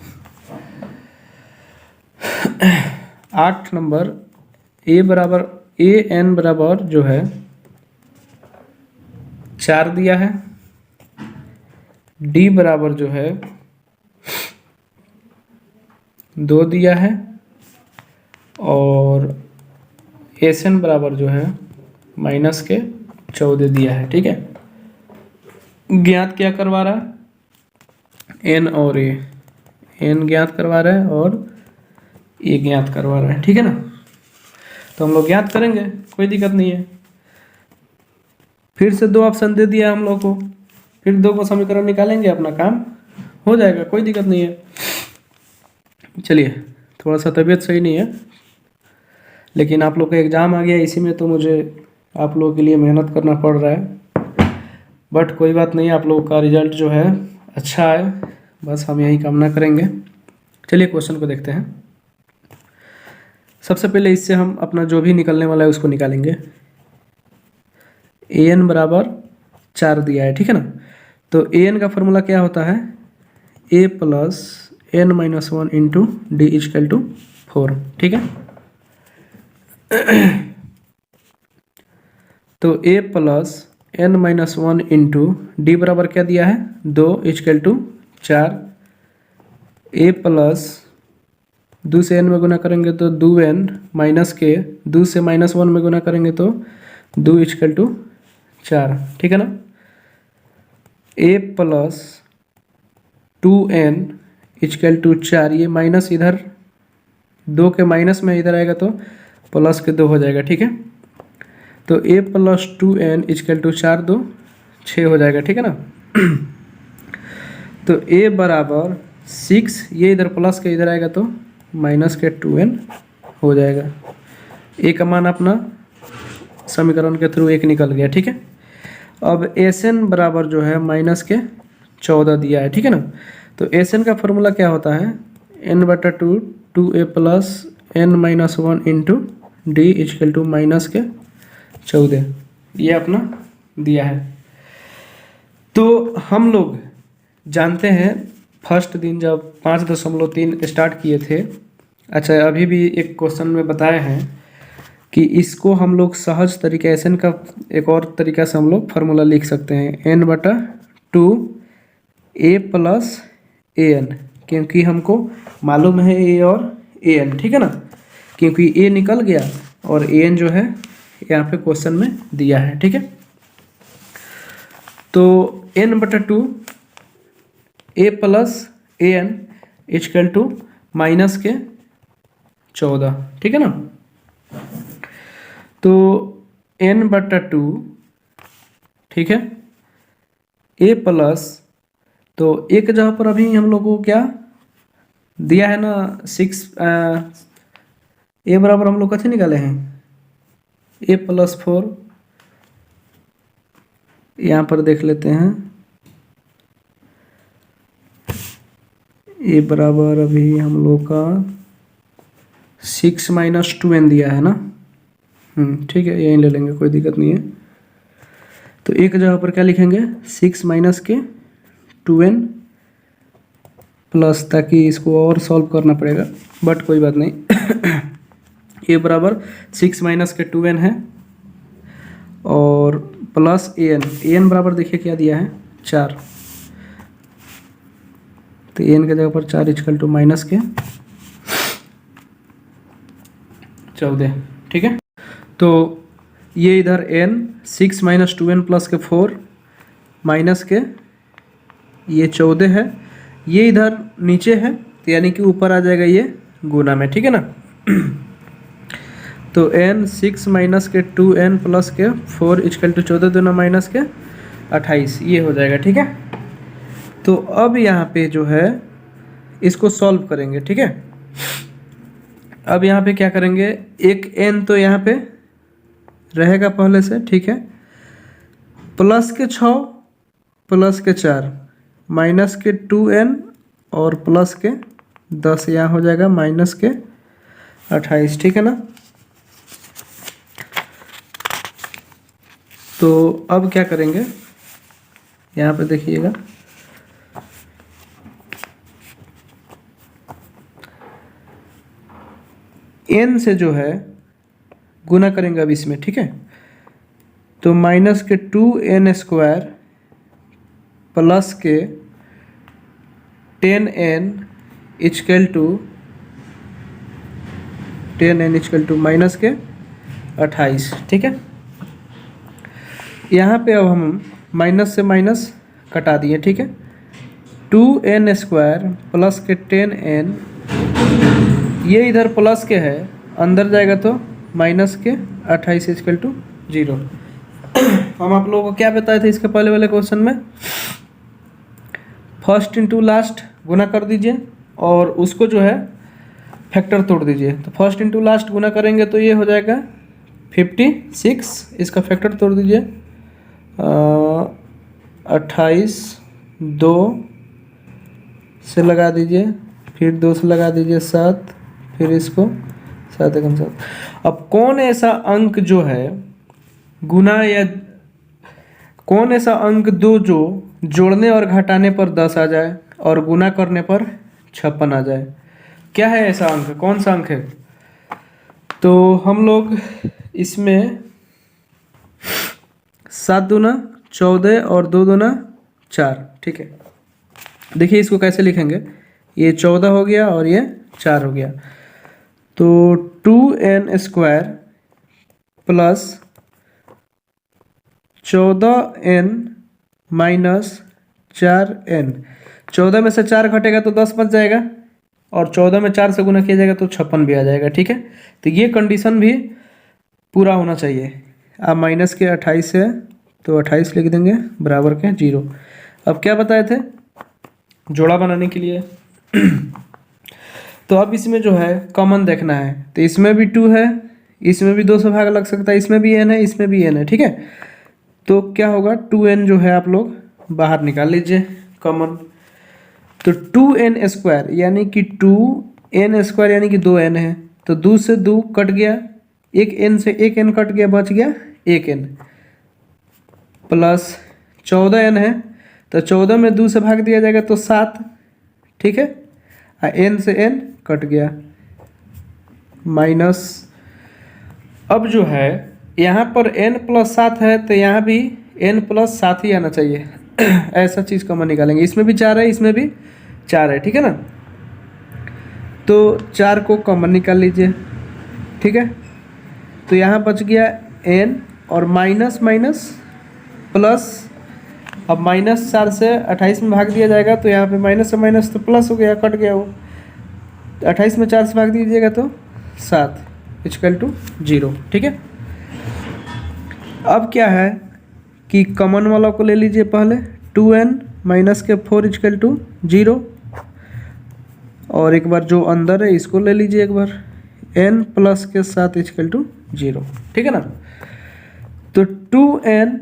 8 नंबर n बराबर जो है 4 दिया है, d बराबर जो है 2 दिया है, और Sn बराबर जो है -14 दिया है, ठीक है। ज्ञात क्या करवा रहा है? n और a, n ज्ञात करवा रहा है और a ज्ञात करवा रहा है, ठीक है ना। तो हम लोग ज्ञात करेंगे, कोई दिक्कत नहीं है। फिर से 2 ऑप्शन दे दिया हम लोग को, फिर 2 को समीकरण निकालेंगे, अपना काम हो जाएगा, कोई दिक्कत नहीं है। चलिए, थोड़ा सा तबीयत सही नहीं है, लेकिन आप लोग का एग्ज़ाम आ गया, इसी में तो मुझे आप लोगों के लिए मेहनत करना पड़ रहा है। बट कोई बात नहीं, आप लोगों का रिजल्ट जो है अच्छा आए, बस हम यही कामना करेंगे। चलिए क्वेश्चन को देखते हैं। सबसे पहले इससे हम अपना जो भी निकलने वाला है उसको निकालेंगे। an बराबर 4 दिया है, ठीक है ना। तो an का फॉर्मूला क्या होता है? a plus n-1 into D = 4, ठीक है। तो a plus n minus one into D बराबर क्या दिया है 2 इजकल टू 4। a प्लस 2 से n में गुना करेंगे तो 2n माइनस के 2 से माइनस 1 में गुना करेंगे तो 2 इजकल टू 4, ठीक है ना। a plus 2n is equal to 4, ये माइनस इधर 2 के माइनस में इधर आएगा तो प्लस के 2 हो जाएगा, ठीक है। तो a plus 2n is equal to 4 2 6 हो जाएगा, ठीक है ना। तो a बराबर 6, ये इधर प्लस के इधर आएगा तो माइनस के 2n हो जाएगा। a का मान अपना समीकरण के थ्रू 1 निकल गया, ठीक है। अब Sn बराबर जो है माइनस के 14 दिया है, ठीक है ना। तो Sn का फॉर्मूला क्या होता है n/2 2a plus n minus 1 into D equal to minus के 14, ये अपना दिया है। तो हम लोग जानते हैं फर्स्ट दिन जब 5.3 स्टार्ट किए थे, अच्छा अभी भी एक क्वेश्चन में बताए हैं कि इसको हम लोग सहज तरीके Sn का एक और तरीका से हम लोग फार्मूला लिख सकते हैं n/2 a प्लस an, क्योंकि हमको मालूम है a और an, ठीक है ना। क्योंकि a निकल गया और an जो है यहाँ पे क्वेश्चन में दिया है, ठीक है। तो n/2 a plus an equal to minus के 14, ठीक है ना। तो n/2, ठीक है, a प्लस, तो एक जगह पर अभी हम लोग को क्या दिया है ना 6, a बराबर हम लोग कैसे निकाले हैं a प्लस 4, यहाँ पर देख लेते हैं a बराबर अभी हम लोग का 6 माइनस 2n दिया है ना, ठीक है, यहीं ले लेंगे, कोई दिक्कत नहीं है। तो एक जगह पर क्या लिखेंगे 6 माइनस के 2n प्लस, ताकि इसको और सॉल्व करना पड़ेगा, बट कोई बात नहीं। a बराबर 6 माइनस के 2n है और प्लस an बराबर देखिए क्या दिया है 4, तो an के जगह पर 4 इजकल टू माइनस के 14, ठीक है। तो ये इधर n 6 माइनस 2n प्लस के 4 माइनस के ये 14 है, ये इधर नीचे है तो यानी कि ऊपर आ जाएगा ये गुना में, ठीक है ना। तो n 6 माइनस के 2n प्लस के 4 इजकल टू 14 दूना माइनस के 28, ये हो जाएगा, ठीक है। तो अब यहाँ पे जो है इसको सॉल्व करेंगे, ठीक है। अब यहाँ पे क्या करेंगे, एक n तो यहाँ पे रहेगा पहले से, ठीक है, प्लस के 6 प्लस के 4 माइनस के 2n और प्लस के 10, यहाँ हो जाएगा माइनस के 28, ठीक है ना। तो अब क्या करेंगे, यहाँ पे देखिएगा n से जो है गुना करेंगे अब इसमें, ठीक है। तो माइनस के 2n स्क्वायर प्लस के 10n इजकल टू माइनस के 28, ठीक है। यहाँ पे अब हम माइनस से माइनस कटा दिए, ठीक है। 2n स्क्वायर प्लस के 10n, ये इधर प्लस के है, अंदर जाएगा तो माइनस के 28 इजकल टू 0। हम आप लोगों को क्या बताए थे इसके पहले वाले क्वेश्चन में, फर्स्ट इंटू लास्ट गुना कर दीजिए और उसको जो है फैक्टर तोड़ दीजिए। तो फर्स्ट इंटू लास्ट गुना करेंगे तो ये हो जाएगा 56, इसका फैक्टर तोड़ दीजिए 28, 2 से लगा दीजिए, फिर 2 से लगा दीजिए 7, फिर इसको 7 एकम 7। अब कौन ऐसा अंक जो है गुना, या कौन ऐसा अंक दो जो जोड़ने और घटाने पर 10 आ जाए और गुना करने पर 56 आ जाए, क्या है ऐसा अंक, कौन सा अंक है। तो हम लोग इसमें 7 दूना 14 और 2 दूना 4, ठीक है। देखिए इसको कैसे लिखेंगे, ये 14 हो गया और ये 4 हो गया, तो 2n² plus 14n minus 4n। 14 में से 4 घटेगा तो 10 बच जाएगा, और 14 में 4 से गुना किया जाएगा तो 56 भी आ जाएगा, ठीक है। तो ये कंडीशन भी पूरा होना चाहिए। अब माइनस के 28 है तो 28 लिख देंगे बराबर के 0। अब क्या बताए थे, जोड़ा बनाने के लिए तो अब इसमें जो है कॉमन देखना है, तो इसमें भी 2 है, इसमें भी 2 से भाग लग सकता है, इसमें भी n है, इसमें भी n है, ठीक है। तो क्या होगा, 2n जो है आप लोग बाहर निकाल लीजिए कॉमन, तो 2n² यानी कि 2n² यानी कि 2n है, तो 2 से 2 कट गया, एक n से एक n कट गया, बच गया एक n, प्लस 14n है, तो 14 में 2 से भाग दिया जाएगा तो 7, ठीक है, n से n कट गया, माइनस। अब जो है यहाँ पर n + 7 है तो यहाँ भी n + 7 ही आना चाहिए ऐसा चीज़ कॉमन निकालेंगे। इसमें भी 4 है, इसमें भी 4 है, ठीक है ना। तो 4 को कॉमन निकाल लीजिए, ठीक है। तो यहाँ बच गया n और माइनस माइनस प्लस। अब -4 से 28 में भाग दिया जाएगा तो यहाँ पे माइनस से माइनस तो प्लस हो गया, कट गया वो, तो 28 में 4 से भाग दीजिएगा तो 7 = 0, ठीक है। अब क्या है कि कॉमन वाला को ले लीजिए पहले, 2n माइनस के 4 = 0, और एक बार जो अंदर है इसको ले लीजिए एक बार, n + के 7 = 0, ठीक है ना। तो 2n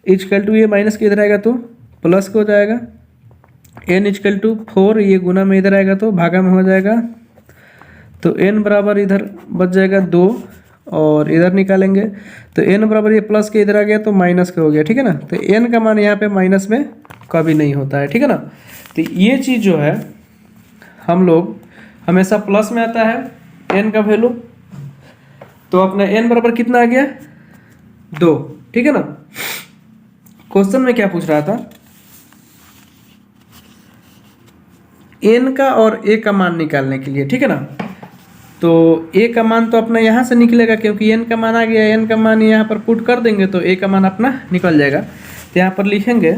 = ये माइनस के इधर आएगा तो प्लस के हो जाएगा, n = 4, ये गुना में इधर आएगा तो भागा में हो जाएगा, तो n बराबर इधर बच जाएगा 2, और इधर निकालेंगे तो n बराबर ये प्लस के इधर आ गया तो माइनस के हो गया, ठीक है ना। तो n का मान यहाँ पे माइनस में कभी नहीं होता है, ठीक है ना। तो ये चीज़ जो है हम लोग हमेशा प्लस में आता है n का वैल्यू, तो अपना n बराबर कितना आ गया 2, ठीक है ना। क्वेश्चन में क्या पूछ रहा था, n का और a का मान निकालने के लिए, ठीक है ना। तो a का मान तो अपना यहाँ से निकलेगा क्योंकि n का मान आ गया, n का मान यहाँ पर पुट कर देंगे तो a का मान अपना निकल जाएगा। तो यहाँ पर लिखेंगे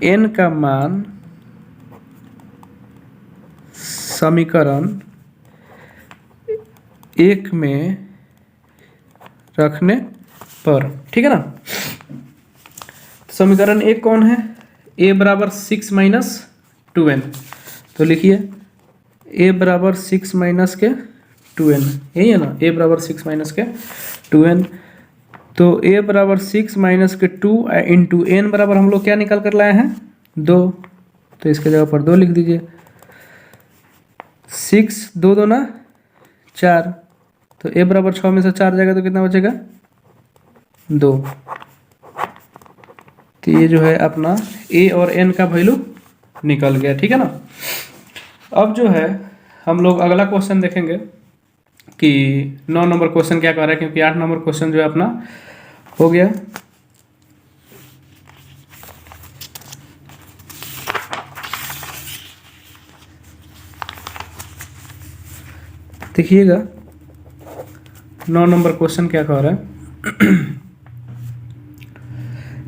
n का मान समीकरण 1 में रखने पर, ठीक है ना। समीकरण 1 कौन है, a बराबर 6 - 2n, तो लिखिए a बराबर 6 - के 2n, यही है ना, a बराबर 6 - के 2n। तो a बराबर 6 - के 2 इंटू n बराबर हम लोग क्या निकाल कर लाए हैं 2, तो इसके जगह पर 2 लिख दीजिए। 6 2 2 ना 4, तो a बराबर 6 में से 4 जाएगा तो कितना बचेगा 2। तो ये जो है अपना a और n का वैल्यू निकल गया, ठीक है ना। अब जो है हम लोग अगला क्वेश्चन देखेंगे कि 9 नंबर क्वेश्चन क्या कर रहा है, क्योंकि 8 नंबर क्वेश्चन जो है अपना हो गया। देखिएगा 9 नंबर क्वेश्चन क्या कह रहा है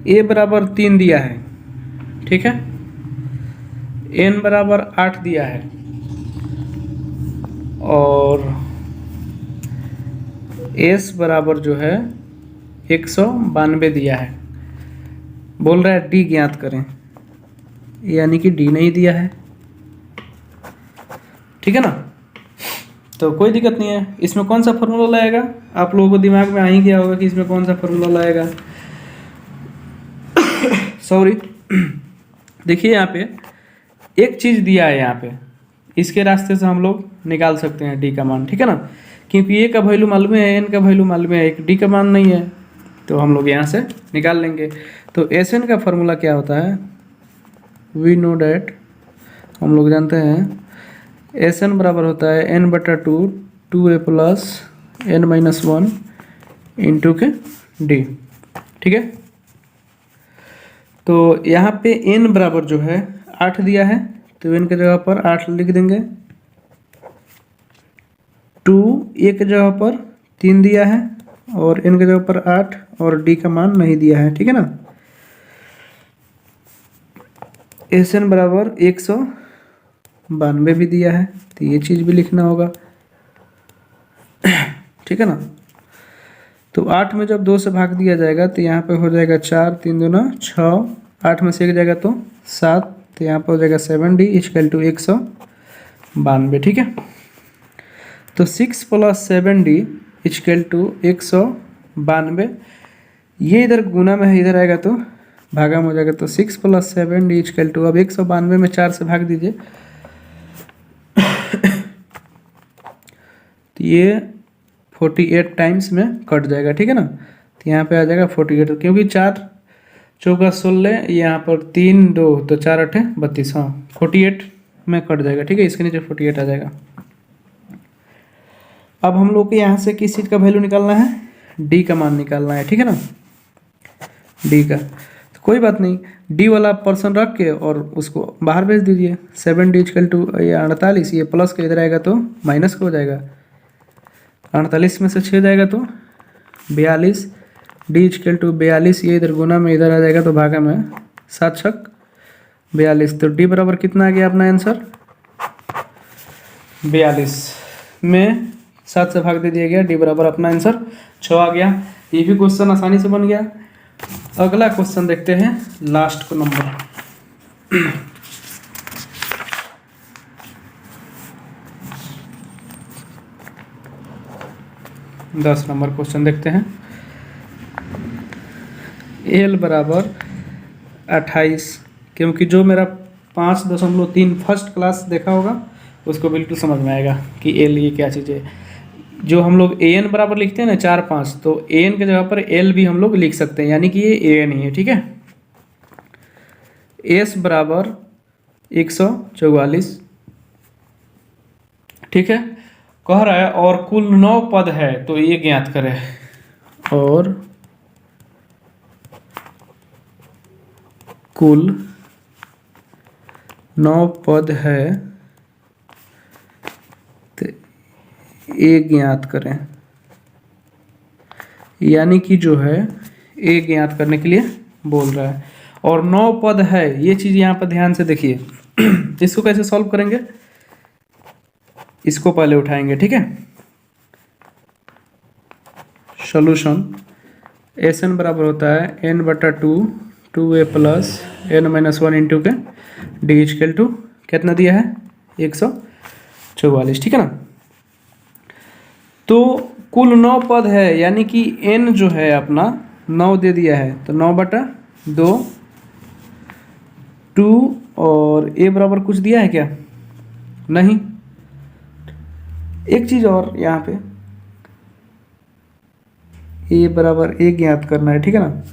a बराबर 3 दिया है, ठीक है, n बराबर 8 दिया है, और s बराबर जो है 192 दिया है। बोल रहा है d ज्ञात करें, यानी कि d नहीं दिया है, ठीक है ना। तो कोई दिक्कत नहीं है, इसमें कौन सा फॉर्मूला लाएगा, आप लोगों को दिमाग में आ ही गया होगा कि इसमें कौन सा फॉर्मूला लाएगा। सॉरी देखिए यहाँ पे एक चीज़ दिया है, यहाँ पे इसके रास्ते से हम लोग निकाल सकते हैं डी का मान, ठीक है ना, क्योंकि ए का वैल्यू मालूम है, एन का वैल्यू मालूम है, एक डी का मान नहीं है, तो हम लोग यहाँ से निकाल लेंगे। तो एस एन का फॉर्मूला क्या होता है, वी नो डैट, हम लोग जानते हैं एस एन बराबर होता है एन बटा two, two A plus N minus one into के डी। ठीक है, तो यहाँ पे एन बराबर जो है 8 दिया है, तो एन के जगह पर 8 लिख देंगे। टू ए के जगह पर 3 दिया है और एन के जगह पर 8 और डी का मान नहीं दिया है। ठीक है ना, एस एन बराबर 192 भी दिया है, तो ये चीज़ भी लिखना होगा। ठीक है ना, तो 8 में जब 2 से भाग दिया जाएगा तो यहाँ पे हो जाएगा 4, 3 दूना 6, 8 में से एक जाएगा तो 7, तो यहाँ पे हो जाएगा 7D इक्वल टू 192। ठीक है, तो 6 + 7D इक्वल टू 192, ये इधर गुना में है, इधर आएगा तो भागा में हो जाएगा। तो 6 + 7D इक्वल टू, अब 192 में 4 से भाग दीजिए तो ये 48 टाइम्स में कट जाएगा। ठीक है ना, तो यहाँ पे आ जाएगा 48, क्योंकि 4 चौका 16, यहाँ पर 3 2 तो 4 8 32, हाँ 48 में कट जाएगा। ठीक है, इसके नीचे 48 आ जाएगा। अब हम लोग को यहाँ से किस चीज़ का वैल्यू निकालना है, डी का मान निकालना है। ठीक है ना, डी का, तो कोई बात नहीं, डी वाला पर्सन रख के और उसको बाहर भेज दीजिए। 7D इक्वल टू ये 48, ये प्लस का इधर आएगा तो माइनस का हो जाएगा। 48 में से 6 जाएगा तो 42, डी इक्वल टू 42, ये इधर गुना में इधर आ जाएगा तो भागा में 7 छक 42, तो डी बराबर कितना आ गया अपना आंसर 42 में 7 से भाग दे दिया गया, डी बराबर अपना आंसर 6 आ गया। ये भी क्वेश्चन आसानी से बन गया। अगला क्वेश्चन देखते हैं, लास्ट को नंबर 10 नंबर क्वेश्चन देखते हैं। एल बराबर 28, क्योंकि जो मेरा 5.3 फर्स्ट क्लास देखा होगा उसको बिल्कुल समझ में आएगा कि एल ये क्या चीज़ है। जो हम लोग ए एन बराबर लिखते हैं ना 4 5, तो ए एन के जगह पर एल भी हम लोग लिख सकते हैं, यानी कि ये ए एन ही है। ठीक है, एस बराबर 144। ठीक है, कह रहा है और कुल 9 पद है, तो ये ज्ञात करें। और कुल 9 पद है तो ए ज्ञात करें, यानी कि जो है ए ज्ञात करने के लिए बोल रहा है। और 9 पद है, ये चीज़ यहाँ पर ध्यान से देखिए। इसको कैसे सॉल्व करेंगे, इसको पहले उठाएंगे। ठीक है, सॉल्यूशन एस एन बराबर होता है एन बटा two, 2a plus N minus 1 into के डी इक्वल टू कितना दिया है 144। ठीक है ना, तो कुल 9 पद है, यानी कि n जो है अपना 9 दे दिया है, तो 9/2, 2 और a बराबर कुछ दिया है क्या, नहीं। एक चीज़ और यहाँ पे a बराबर a ज्ञात करना है। ठीक है ना,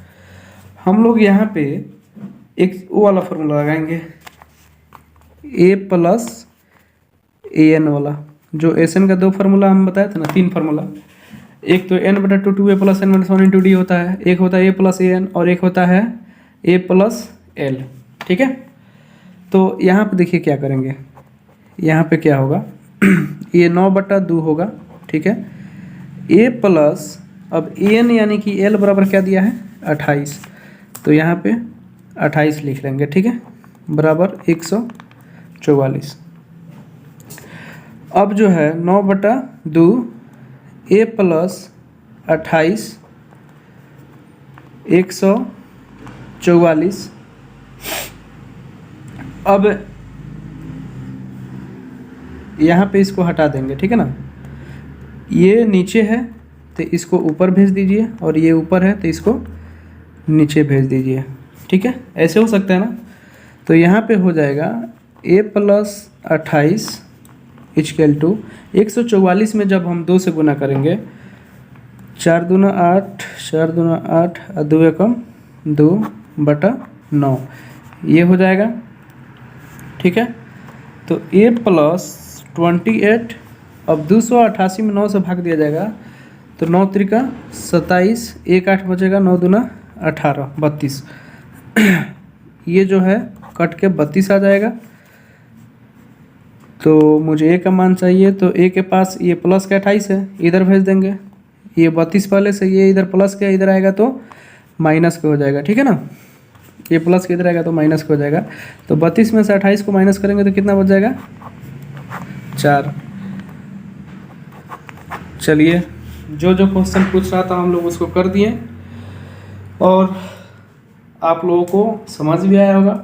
हम लोग यहाँ पे एक वो वाला फॉर्मूला लगाएंगे, a प्लस ए एन वाला, जो एस एन का 2 फार्मूला हम बताए थे ना, 3 फार्मूला। एक तो n बटा 2 2a plus N minus 1 into D होता है, एक होता है a प्लस ए एन और एक होता है a प्लस एल। ठीक है, तो यहाँ पे देखिए क्या करेंगे, यहाँ पे क्या होगा ये 9/2 होगा। ठीक है, a प्लस अब ए एन यानी कि l बराबर क्या दिया है 28, तो यहाँ पे 28 लिख लेंगे। ठीक है, बराबर 144। अब जो है 9/2 a प्लस 28 144। अब यहाँ पे इसको हटा देंगे। ठीक है ना, ये नीचे है तो इसको ऊपर भेज दीजिए, और ये ऊपर है तो इसको नीचे भेज दीजिए। ठीक है, ऐसे हो सकता है ना। तो यहाँ पे हो जाएगा a प्लस 28 इक्वल टू 144 में जब हम 2 से गुना करेंगे, 4 दूना 8, 4 दूना 8 और 2 एकम 2/9 ये हो जाएगा। ठीक है, तो a प्लस 28। अब 288 में 9 से भाग दिया जाएगा तो 9 त्रिका 27, 1 8 बचेगा, 9 दूना 18, 32। ये जो है कट के 32 आ जाएगा। तो मुझे ए का मान चाहिए, तो ए के पास ये प्लस का 28 है, इधर भेज देंगे। ये 32 पहले से, ये इधर प्लस के इधर आएगा तो माइनस के हो जाएगा, ठीक है ना। ये प्लस के इधर आएगा तो माइनस के हो जाएगा। तो 32 में से 28 को माइनस करेंगे तो कितना बच जाएगा, 4। चलिए, जो जो क्वेश्चन पूछ रहा था हम लोग उसको कर दिए और आप लोगों को समझ भी आया होगा।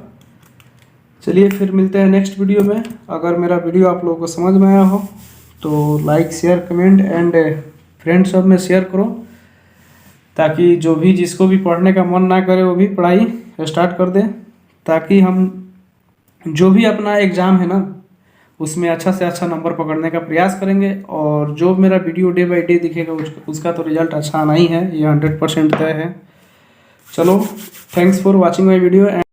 चलिए फिर मिलते हैं नेक्स्ट वीडियो में। अगर मेरा वीडियो आप लोगों को समझ में आया हो तो like share comment and friends सब में शेयर करो, ताकि जो भी जिसको भी पढ़ने का मन ना करे वो भी पढ़ाई स्टार्ट कर दे, ताकि हम जो भी अपना एग्ज़ाम है ना उसमें अच्छा से अच्छा नंबर पकड़ने का प्रयास करेंगे। और जो मेरा वीडियो डे बाई डे दिखेगा उसका तो रिजल्ट अच्छा आना ही है, ये 100% तय है। चलो, thanks for watching my video.